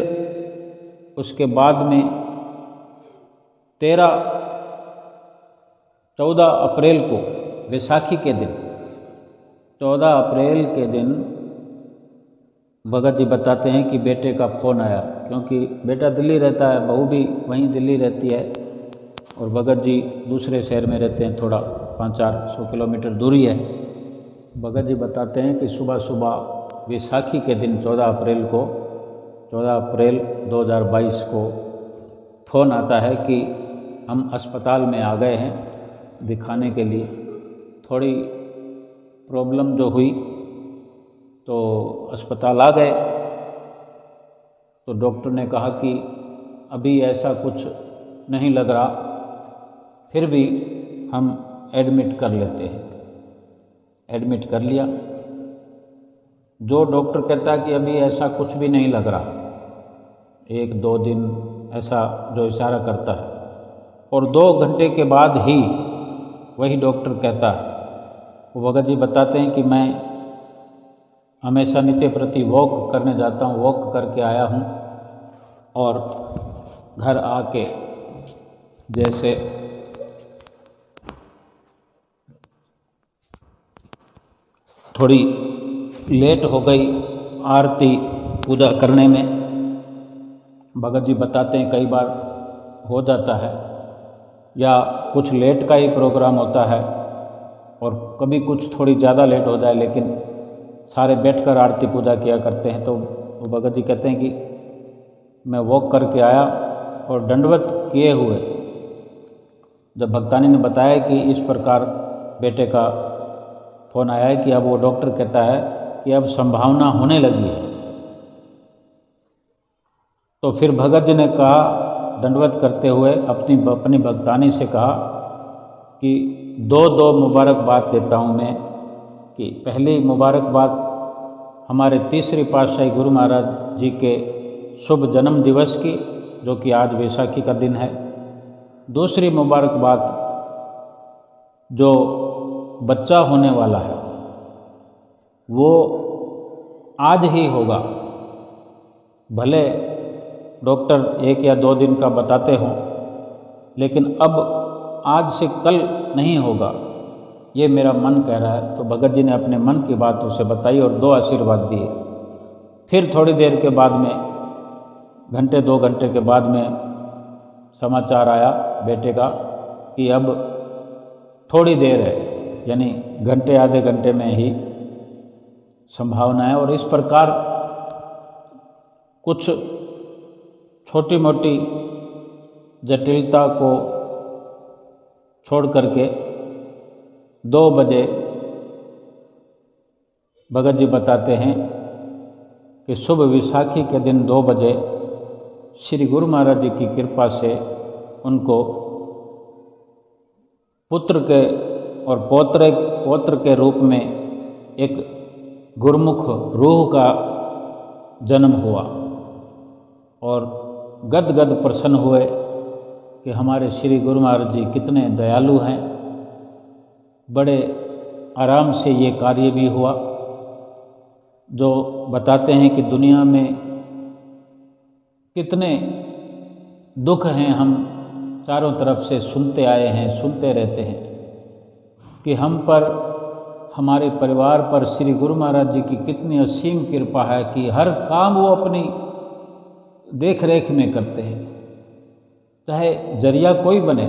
उसके बाद में 14 अप्रैल को, वैसाखी के दिन, 14 अप्रैल के दिन भगत जी बताते हैं कि बेटे का फ़ोन आया, क्योंकि बेटा दिल्ली रहता है, बहू भी वहीं दिल्ली रहती है, और भगत जी दूसरे शहर में रहते हैं, थोड़ा 500-400 किलोमीटर दूरी है। भगत जी बताते हैं कि सुबह सुबह वैसाखी के दिन 14 अप्रैल 2022 को फ़ोन आता है कि हम अस्पताल में आ गए हैं दिखाने के लिए। थोड़ी प्रॉब्लम जो हुई तो अस्पताल आ गए, तो डॉक्टर ने कहा कि अभी ऐसा कुछ नहीं लग रहा, फिर भी हम एडमिट कर लेते हैं। एडमिट कर लिया। जो डॉक्टर कहता है कि अभी ऐसा कुछ भी नहीं लग रहा, 1-2 दिन ऐसा जो इशारा करता है, और 2 घंटे के बाद ही वही डॉक्टर कहता है। वो भगत जी बताते हैं कि मैं हमेशा नित्य प्रति वॉक करने जाता हूँ, वॉक करके आया हूँ, और घर आके जैसे थोड़ी लेट हो गई आरती पूजा करने में। भगत जी बताते हैं कई बार हो जाता है, या कुछ लेट का ही प्रोग्राम होता है, और कभी कुछ थोड़ी ज़्यादा लेट हो जाए, लेकिन सारे बैठकर आरती पूजा किया करते हैं। तो वो भगत जी कहते हैं कि मैं वॉक करके आया और दंडवत किए हुए, जब भक्तानी ने बताया कि इस प्रकार बेटे का फ़ोन आया है, कि अब वो डॉक्टर कहता है कि अब संभावना होने लगी है, तो फिर भगत जी ने कहा, दंडवत करते हुए अपनी भक्तानी से कहा कि 2 मुबारकबाद देता हूँ मैं। कि पहली मुबारकबाद हमारे तीसरे पातशाही गुरु महाराज जी के शुभ जन्म दिवस की, जो कि आज वैसाखी का दिन है। दूसरी मुबारकबाद जो बच्चा होने वाला है वो आज ही होगा, भले डॉक्टर 1 या 2 दिन का बताते हों, लेकिन अब आज से कल नहीं होगा, ये मेरा मन कह रहा है। तो भगत जी ने अपने मन की बात उसे बताई और 2 आशीर्वाद दिए। फिर थोड़ी देर के बाद में, 1-2 घंटे के बाद में समाचार आया बेटे का कि अब थोड़ी देर है, यानी घंटे आधे घंटे में ही संभावना है। और इस प्रकार कुछ छोटी मोटी जटिलता को छोड़ करके 2 बजे भगत जी बताते हैं कि शुभ विसाखी के दिन 2 बजे श्री गुरु महाराज जी की कृपा से उनको पुत्र के और पौत्र के रूप में एक गुरुमुख रूह का जन्म हुआ और गदगद प्रसन्न हुए कि हमारे श्री गुरु महाराज जी कितने दयालु हैं। बड़े आराम से ये कार्य भी हुआ, जो बताते हैं कि दुनिया में कितने दुख हैं हम चारों तरफ से सुनते आए हैं, सुनते रहते हैं कि हम पर, हमारे परिवार पर श्री गुरु महाराज जी की कितनी असीम कृपा है कि हर काम वो अपनी देख रेख में करते हैं। चाहे जरिया कोई बने,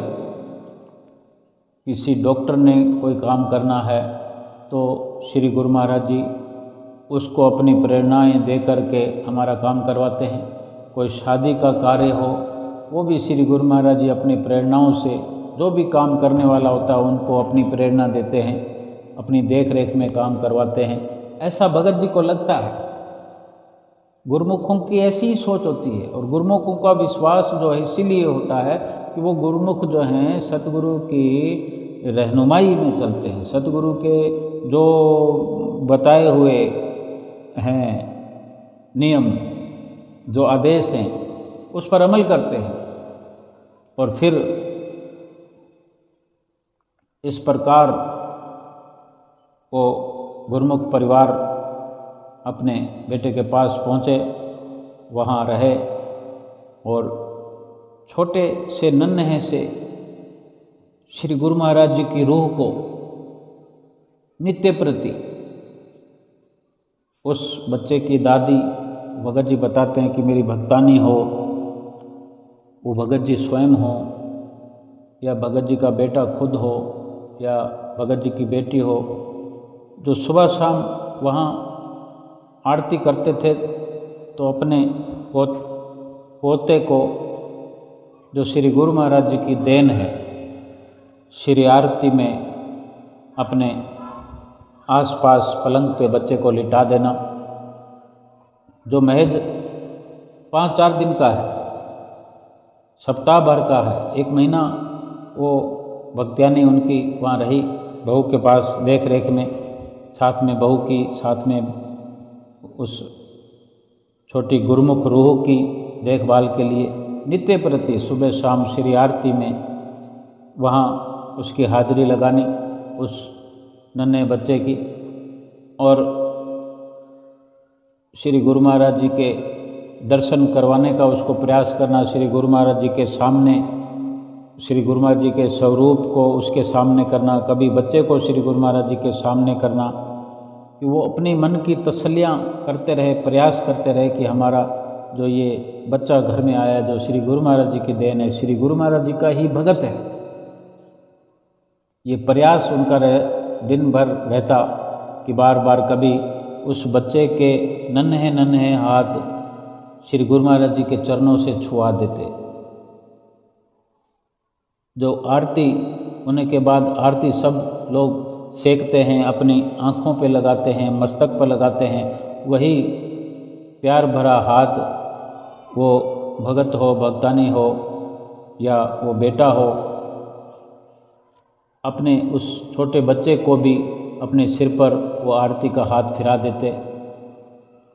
किसी डॉक्टर ने कोई काम करना है तो श्री गुरु महाराज जी उसको अपनी प्रेरणाएं दे करके हमारा काम करवाते हैं। कोई शादी का कार्य हो, वो भी श्री गुरु महाराज जी अपनी प्रेरणाओं से, जो भी काम करने वाला होता है उनको अपनी प्रेरणा देते हैं, अपनी देख रेख में काम करवाते हैं। ऐसा भगत जी को लगता है। गुरुमुखों की ऐसी ही सोच होती है और गुरुमुखों का विश्वास जो है इसीलिए होता है कि वो गुरुमुख जो हैं सतगुरु की रहनुमाई में चलते हैं, सतगुरु के जो बताए हुए हैं नियम, जो आदेश हैं उस पर अमल करते हैं। और फिर इस प्रकार वो गुरुमुख परिवार अपने बेटे के पास पहुँचे, वहाँ रहे और छोटे से नन्हे से श्री गुरु महाराज जी की रूह को नित्य प्रति, उस बच्चे की दादी भगत जी बताते हैं कि मेरी भक्तानी हो, वो भगत जी स्वयं हो या भगत जी का बेटा खुद हो या भगत जी की बेटी हो, जो सुबह शाम वहाँ आरती करते थे तो अपने पोते को, जो श्री गुरु महाराज जी की देन है, श्री आरती में अपने आसपास पलंग पे बच्चे को लिटा देना, जो महज 5-4 दिन का है, सप्ताह भर का है, 1 महीना वो भक्तियानी उनकी वहाँ रही बहू के पास देख रेख में, साथ में बहू की, साथ में उस छोटी गुरुमुख रूह की देखभाल के लिए नित्य प्रति सुबह शाम श्री आरती में वहाँ उसकी हाजिरी लगानी, उस नन्हे बच्चे की। और श्री गुरु महाराज जी के दर्शन करवाने का उसको प्रयास करना, श्री गुरु महाराज जी के सामने, श्री गुरु महाराज जी के स्वरूप को उसके सामने करना, कभी बच्चे को श्री गुरु महाराज जी के सामने करना, कि वो अपनी मन की तसल्लियाँ करते रहे, प्रयास करते रहे कि हमारा जो ये बच्चा घर में आया जो श्री गुरु महाराज जी की देन है, श्री गुरु महाराज जी का ही भगत है। ये प्रयास उनका दिन भर रहता कि बार बार कभी उस बच्चे के नन्हे नन्हे हाथ श्री गुरु महाराज जी के चरणों से छुआ देते। जो आरती होने के बाद आरती सब लोग सेकते हैं, अपनी आँखों पे लगाते हैं, मस्तक पर लगाते हैं, वही प्यार भरा हाथ, वो भगत हो, भक्तानी हो या वो बेटा हो, अपने उस छोटे बच्चे को भी अपने सिर पर वो आरती का हाथ फिरा देते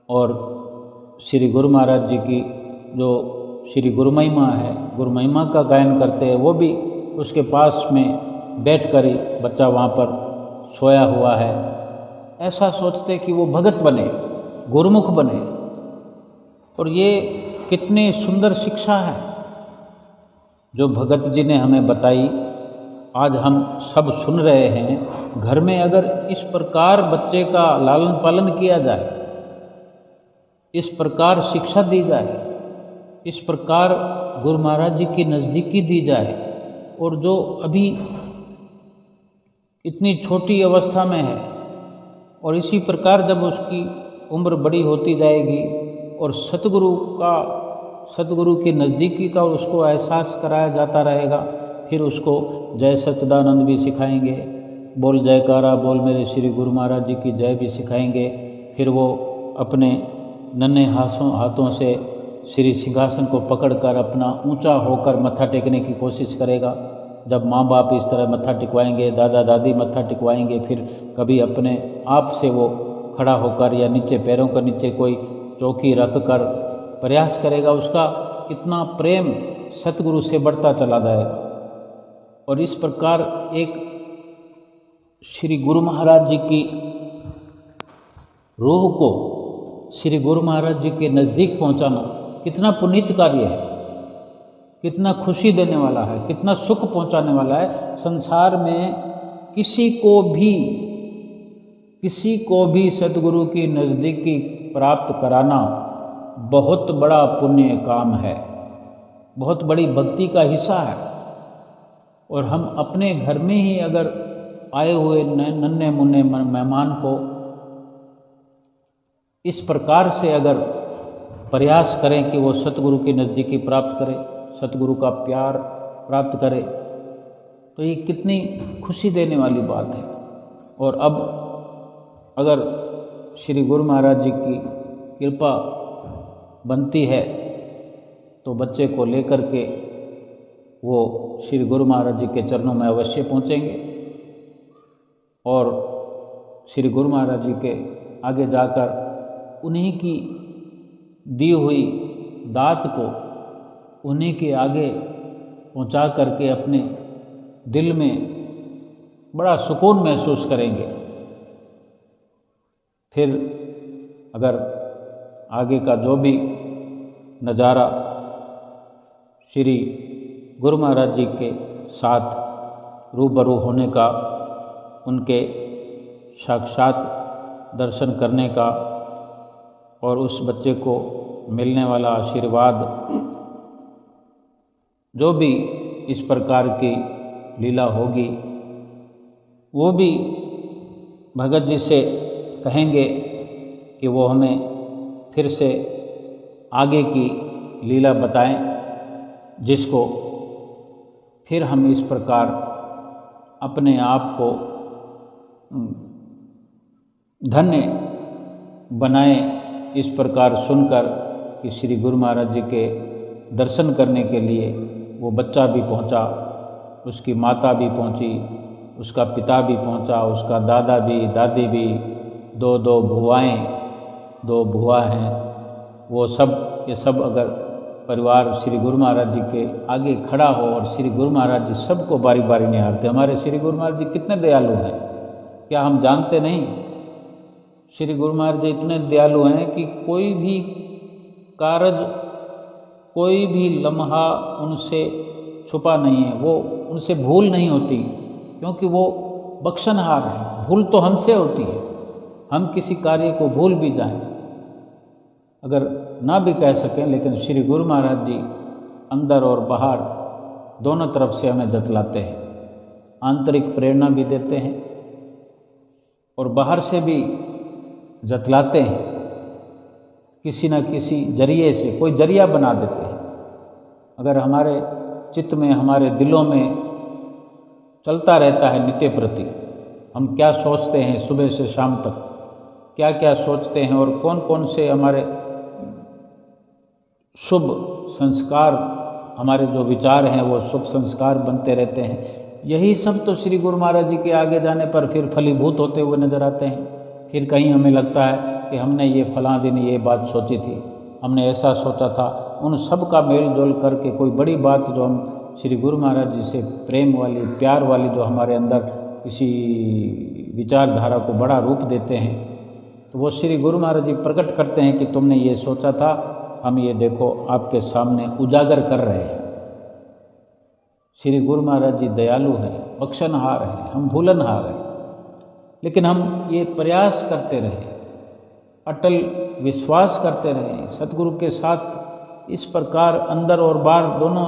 और श्री गुरु महाराज जी की जो श्री गुरु महिमा है, गुरु महिमा का गायन करते हैं। वो भी उसके पास में बैठकर ही बच्चा वहाँ पर सोया हुआ है, ऐसा सोचते कि वो भगत बने, गुरुमुख बने। और ये कितनी सुंदर शिक्षा है जो भगत जी ने हमें बताई, आज हम सब सुन रहे हैं। घर में अगर इस प्रकार बच्चे का लालन पालन किया जाए, इस प्रकार शिक्षा दी जाए, इस प्रकार गुरु महाराज जी की नज़दीकी दी जाए, और जो अभी इतनी छोटी अवस्था में है और इसी प्रकार जब उसकी उम्र बड़ी होती जाएगी और सतगुरु की नज़दीकी का उसको एहसास कराया जाता रहेगा, फिर उसको जय सच्चिदानंद भी सिखाएंगे, बोल जयकारा बोल मेरे श्री गुरु महाराज जी की जय भी सिखाएंगे। फिर वो अपने नन्हे हाथों से श्री सिंहासन को पकड़कर अपना ऊंचा होकर मत्था टेकने की कोशिश करेगा। जब माँ बाप इस तरह मत्था टिकवाएंगे, दादा दादी मत्था टिकवाएंगे, फिर कभी अपने आप से वो खड़ा होकर या नीचे पैरों के नीचे कोई चौकी रख कर प्रयास करेगा, उसका कितना प्रेम सतगुरु से बढ़ता चला जाएगा। और इस प्रकार एक श्री गुरु महाराज जी की रूह को श्री गुरु महाराज जी के नज़दीक पहुंचाना कितना पुनीत कार्य है, कितना खुशी देने वाला है, कितना सुख पहुंचाने वाला है। संसार में किसी को भी सतगुरु की नज़दीकी प्राप्त कराना बहुत बड़ा पुण्य काम है, बहुत बड़ी भक्ति का हिस्सा है। और हम अपने घर में ही अगर आए हुए नन्हे मुन्ने मेहमान को इस प्रकार से अगर प्रयास करें कि वो सतगुरु की नज़दीकी प्राप्त करे, सतगुरु का प्यार प्राप्त करे, तो ये कितनी खुशी देने वाली बात है। और अब अगर श्री गुरु महाराज जी की कृपा बनती है तो बच्चे को लेकर के वो श्री गुरु महाराज जी के चरणों में अवश्य पहुँचेंगे और श्री गुरु महाराज जी के आगे जाकर उन्हीं की दी हुई दात को उन्हीं के आगे पहुंचा करके अपने दिल में बड़ा सुकून महसूस करेंगे। फिर अगर आगे का जो भी नज़ारा श्री गुरु महाराज जी के साथ रूबरू होने का, उनके साक्षात दर्शन करने का और उस बच्चे को मिलने वाला आशीर्वाद, जो भी इस प्रकार की लीला होगी, वो भी भगत जी से कहेंगे कि वो हमें फिर से आगे की लीला बताएं, जिसको फिर हम इस प्रकार अपने आप को धन्य बनाएं। इस प्रकार सुनकर कि श्री गुरु महाराज जी के दर्शन करने के लिए वो बच्चा भी पहुंचा, उसकी माता भी पहुंची, उसका पिता भी पहुंचा, उसका दादा भी, दादी भी, दो बुआ हैं, वो सब के सब अगर परिवार श्री गुरु महाराज जी के आगे खड़ा हो और श्री गुरु महाराज जी सबको बारी बारी निहारते। हमारे श्री गुरु महाराज जी कितने दयालु हैं, क्या हम जानते नहीं? श्री गुरु महाराज जी इतने दयालु हैं कि कोई भी कारज, कोई भी लम्हा उनसे छुपा नहीं है, वो उनसे भूल नहीं होती, क्योंकि वो बख्शनहार है। भूल तो हमसे होती है, हम किसी कार्य को भूल भी जाएं, अगर ना भी कह सकें, लेकिन श्री गुरु महाराज जी अंदर और बाहर दोनों तरफ से हमें जतलाते हैं, आंतरिक प्रेरणा भी देते हैं और बाहर से भी जतलाते हैं। किसी न किसी जरिए से कोई जरिया बना देते हैं। अगर हमारे चित्त में, हमारे दिलों में चलता रहता है नित्य प्रति, हम क्या सोचते हैं सुबह से शाम तक, क्या क्या सोचते हैं और कौन कौन से हमारे शुभ संस्कार, हमारे जो विचार हैं वो शुभ संस्कार बनते रहते हैं। यही सब तो श्री गुरु महाराज जी के आगे जाने पर फिर फलीभूत होते हुए नजर आते हैं। फिर कहीं हमें लगता है कि हमने ये फलां दिन ये बात सोची थी, हमने ऐसा सोचा था, उन सब का मेल जोल करके कोई बड़ी बात जो हम श्री गुरु महाराज जी से प्रेम वाली, प्यार वाली, जो हमारे अंदर किसी विचारधारा को बड़ा रूप देते हैं, तो वो श्री गुरु महाराज जी प्रकट करते हैं कि तुमने ये सोचा था, हम ये देखो आपके सामने उजागर कर रहे हैं। श्री गुरु महाराज जी दयालु हैं, बख्शनहार हैं, हम भूलनहार हैं, लेकिन हम ये प्रयास करते रहे, अटल विश्वास करते रहे, सतगुरु के साथ इस प्रकार अंदर और बाहर दोनों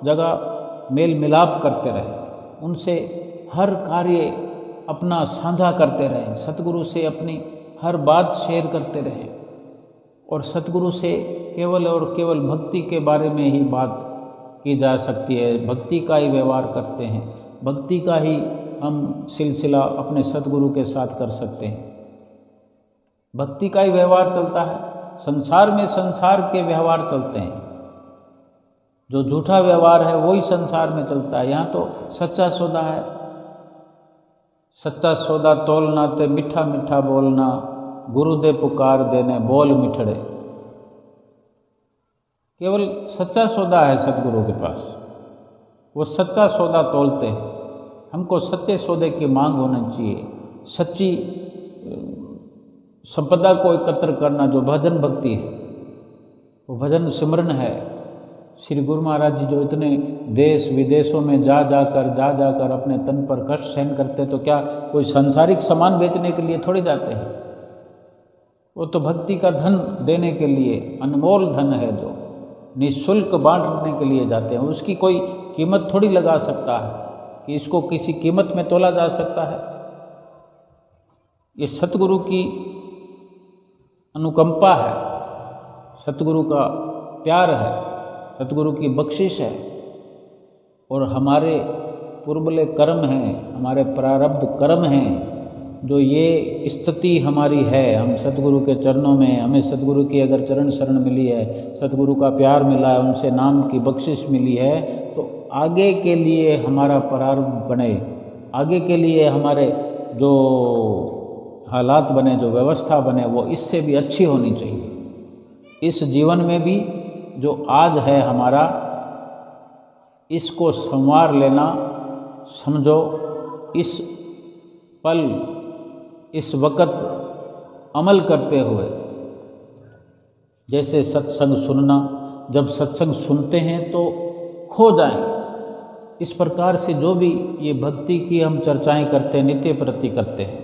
जगह मेल मिलाप करते रहे, उनसे हर कार्य अपना साझा करते रहे, सतगुरु से अपनी हर बात शेयर करते रहे और सतगुरु से केवल और केवल भक्ति के बारे में ही बात की जा सकती है। भक्ति का ही व्यवहार करते हैं, भक्ति का ही हम सिलसिला अपने सतगुरु के साथ कर सकते हैं, भक्ति का ही व्यवहार चलता है। संसार में संसार के व्यवहार चलते हैं, जो झूठा व्यवहार है वही संसार में चलता है। यहाँ तो सच्चा सौदा है। सच्चा सौदा तोलना ते मीठा मीठा बोलना, गुरुदेव पुकार देने बोल मिठड़े। केवल सच्चा सौदा है सतगुरु के पास, वो सच्चा सौदा तोलते हैं। हमको सच्चे सौदे की मांग होनी चाहिए, सच्ची संपदा को एकत्र करना, जो भजन भक्ति है, वो भजन सिमरन है। श्री गुरु महाराज जी जो इतने देश विदेशों में जा जाकर अपने तन पर कष्ट सहन करते, तो क्या कोई सांसारिक सामान बेचने के लिए थोड़ी जाते हैं? वो तो भक्ति का धन देने के लिए, अनमोल धन है जो निःशुल्क बांटने के लिए जाते हैं। उसकी कोई कीमत थोड़ी लगा सकता है कि इसको किसी कीमत में तोला जा सकता है। ये सतगुरु की अनुकंपा है, सतगुरु का प्यार है, सतगुरु की बख्शिश है। और हमारे पूर्वले कर्म हैं, हमारे प्रारब्ध कर्म हैं, जो ये स्थिति हमारी है। हम सतगुरु के चरणों में, हमें सतगुरु की अगर चरण शरण मिली है, सतगुरु का प्यार मिला है, उनसे नाम की बख्शिश मिली है, तो आगे के लिए हमारा प्रारब्ध बने, आगे के लिए हमारे जो हालात बने, जो व्यवस्था बने, वो इससे भी अच्छी होनी चाहिए। इस जीवन में भी जो आज है हमारा, इसको संवार लेना, समझो इस पल, इस वक़्त अमल करते हुए। जैसे सत्संग सुनना, जब सत्संग सुनते हैं तो खो जाएं। इस प्रकार से जो भी ये भक्ति की हम चर्चाएं करते हैं, नित्य प्रति करते हैं,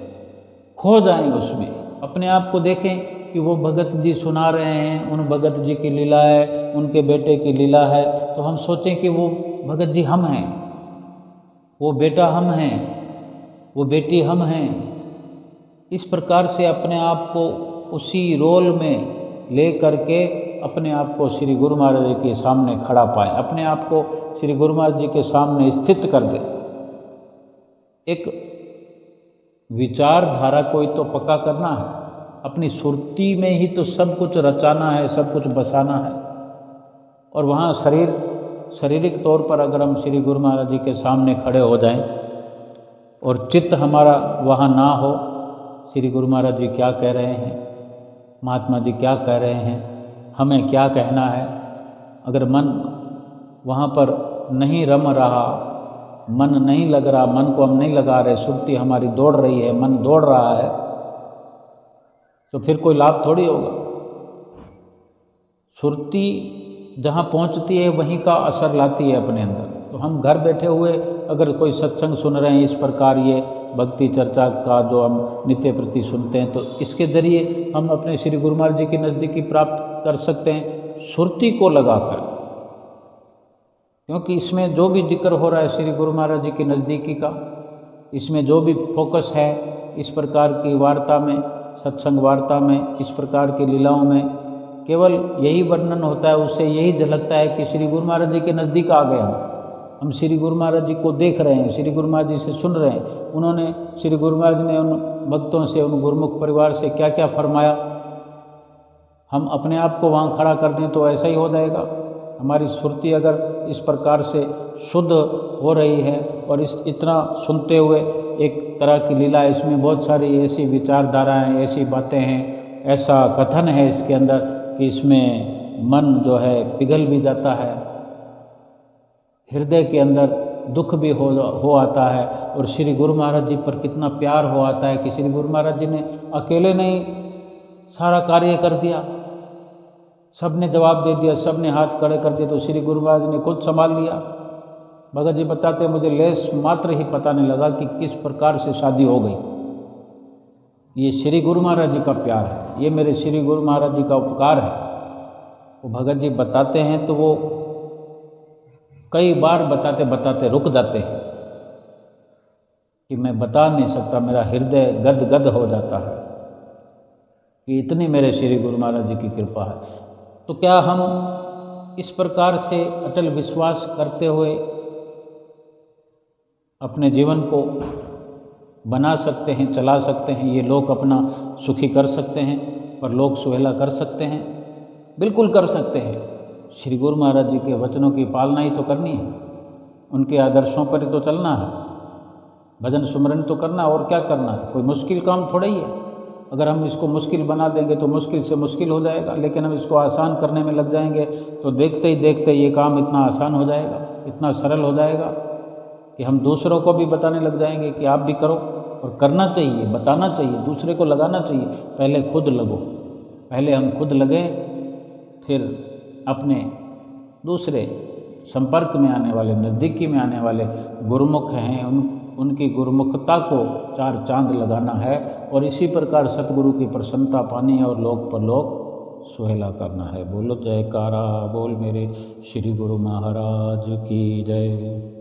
खो जाएं उसमें। अपने आप को देखें कि वो भगत जी सुना रहे हैं, उन भगत जी की लीला है, उनके बेटे की लीला है, तो हम सोचें कि वो भगत जी हम हैं, वो बेटा हम हैं, वो बेटी हम हैं। इस प्रकार से अपने आप को उसी रोल में ले करके अपने आप को श्री गुरु महाराज जी के सामने खड़ा पाएं, अपने आप को श्री गुरु महाराज जी के सामने स्थित कर दें। एक विचारधारा कोई तो पक्का करना है, अपनी सुरती में ही तो सब कुछ रचाना है, सब कुछ बसाना है। और वहाँ शारीरिक तौर पर अगर हम श्री गुरु महाराज जी के सामने खड़े हो जाएं और चित्त हमारा वहाँ ना हो, श्री गुरु महाराज जी क्या कह रहे हैं, महात्मा जी क्या कह रहे हैं, हमें क्या कहना है, अगर मन वहाँ पर नहीं रम रहा, मन नहीं लग रहा, मन को हम नहीं लगा रहे, सुरती हमारी दौड़ रही है, मन दौड़ रहा है, तो फिर कोई लाभ थोड़ी होगा। सुरती जहाँ पहुँचती है वहीं का असर लाती है अपने अंदर। तो हम घर बैठे हुए अगर कोई सत्संग सुन रहे हैं, इस प्रकार ये भक्ति चर्चा का जो हम नित्य प्रति सुनते हैं, तो इसके जरिए हम अपने श्री गुरु महाराज जी की नज़दीकी प्राप्त कर सकते हैं, सुरती को लगाकर। क्योंकि इसमें जो भी जिक्र हो रहा है श्री गुरु महाराज जी की नज़दीकी का, इसमें जो भी फोकस है इस प्रकार की वार्ता में, सत्संग वार्ता में, इस प्रकार की लीलाओं में, केवल यही वर्णन होता है, उससे यही झलकता है कि श्री गुरु महाराज जी के नज़दीक आ गए हम श्री गुरु महाराज जी को देख रहे हैं, श्री गुरु महाराज जी से सुन रहे हैं। उन्होंने, श्री गुरु महाराज ने उन भक्तों से, उन गुरुमुख परिवार से क्या क्या फरमाया, हम अपने आप को वहाँ खड़ा कर दें तो ऐसा ही हो जाएगा। हमारी सुरती अगर इस प्रकार से शुद्ध हो रही है और इस इतना सुनते हुए एक तरह की लीला, इसमें बहुत सारी ऐसी विचारधाराएँ, ऐसी बातें हैं, ऐसा कथन है इसके अंदर कि इसमें मन जो है पिघल भी जाता है, हृदय के अंदर दुख भी हो आता है। और श्री गुरु महाराज जी पर कितना प्यार हो आता है कि श्री गुरु महाराज जी ने अकेले नहीं सारा कार्य कर दिया, सब ने जवाब दे दिया, सब ने हाथ खड़े कर दिए, तो श्री गुरु महाराज ने खुद संभाल लिया। भगत जी बताते, मुझे लेस मात्र ही पता नहीं लगा कि किस प्रकार से शादी हो गई। ये श्री गुरु महाराज जी का प्यार है, ये मेरे श्री गुरु महाराज जी का उपकार है। वो भगत जी बताते हैं तो वो कई बार बताते बताते रुक जाते हैं कि मैं बता नहीं सकता, मेरा हृदय गद गद हो जाता है कि इतनी मेरे श्री गुरु महाराज जी की कृपा है। तो क्या हम इस प्रकार से अटल विश्वास करते हुए अपने जीवन को बना सकते हैं, चला सकते हैं, ये लोग अपना सुखी कर सकते हैं? पर लोग सुहेला कर सकते हैं? बिल्कुल कर सकते हैं। श्री गुरु महाराज जी के वचनों की पालना ही तो करनी है, उनके आदर्शों पर ही तो चलना है, भजन सुमरन तो करना है, और क्या करना है? कोई मुश्किल काम थोड़ा ही है। अगर हम इसको मुश्किल बना देंगे तो मुश्किल से मुश्किल हो जाएगा, लेकिन हम इसको आसान करने में लग जाएंगे तो देखते ही देखते ये काम इतना आसान हो जाएगा, इतना सरल हो जाएगा कि हम दूसरों को भी बताने लग जाएंगे कि आप भी करो। और करना चाहिए, बताना चाहिए, दूसरे को लगाना चाहिए। पहले खुद लगो, पहले हम खुद लगें, फिर अपने दूसरे संपर्क में आने वाले, नज़दीकी में आने वाले गुरुमुख हैं, उनकी गुरुमुखता को चार चांद लगाना है और इसी प्रकार सतगुरु की प्रसन्नता पानी है और लोक पर लोक सुहेला करना है। बोलो जयकारा बोल मेरे श्री गुरु महाराज की जय।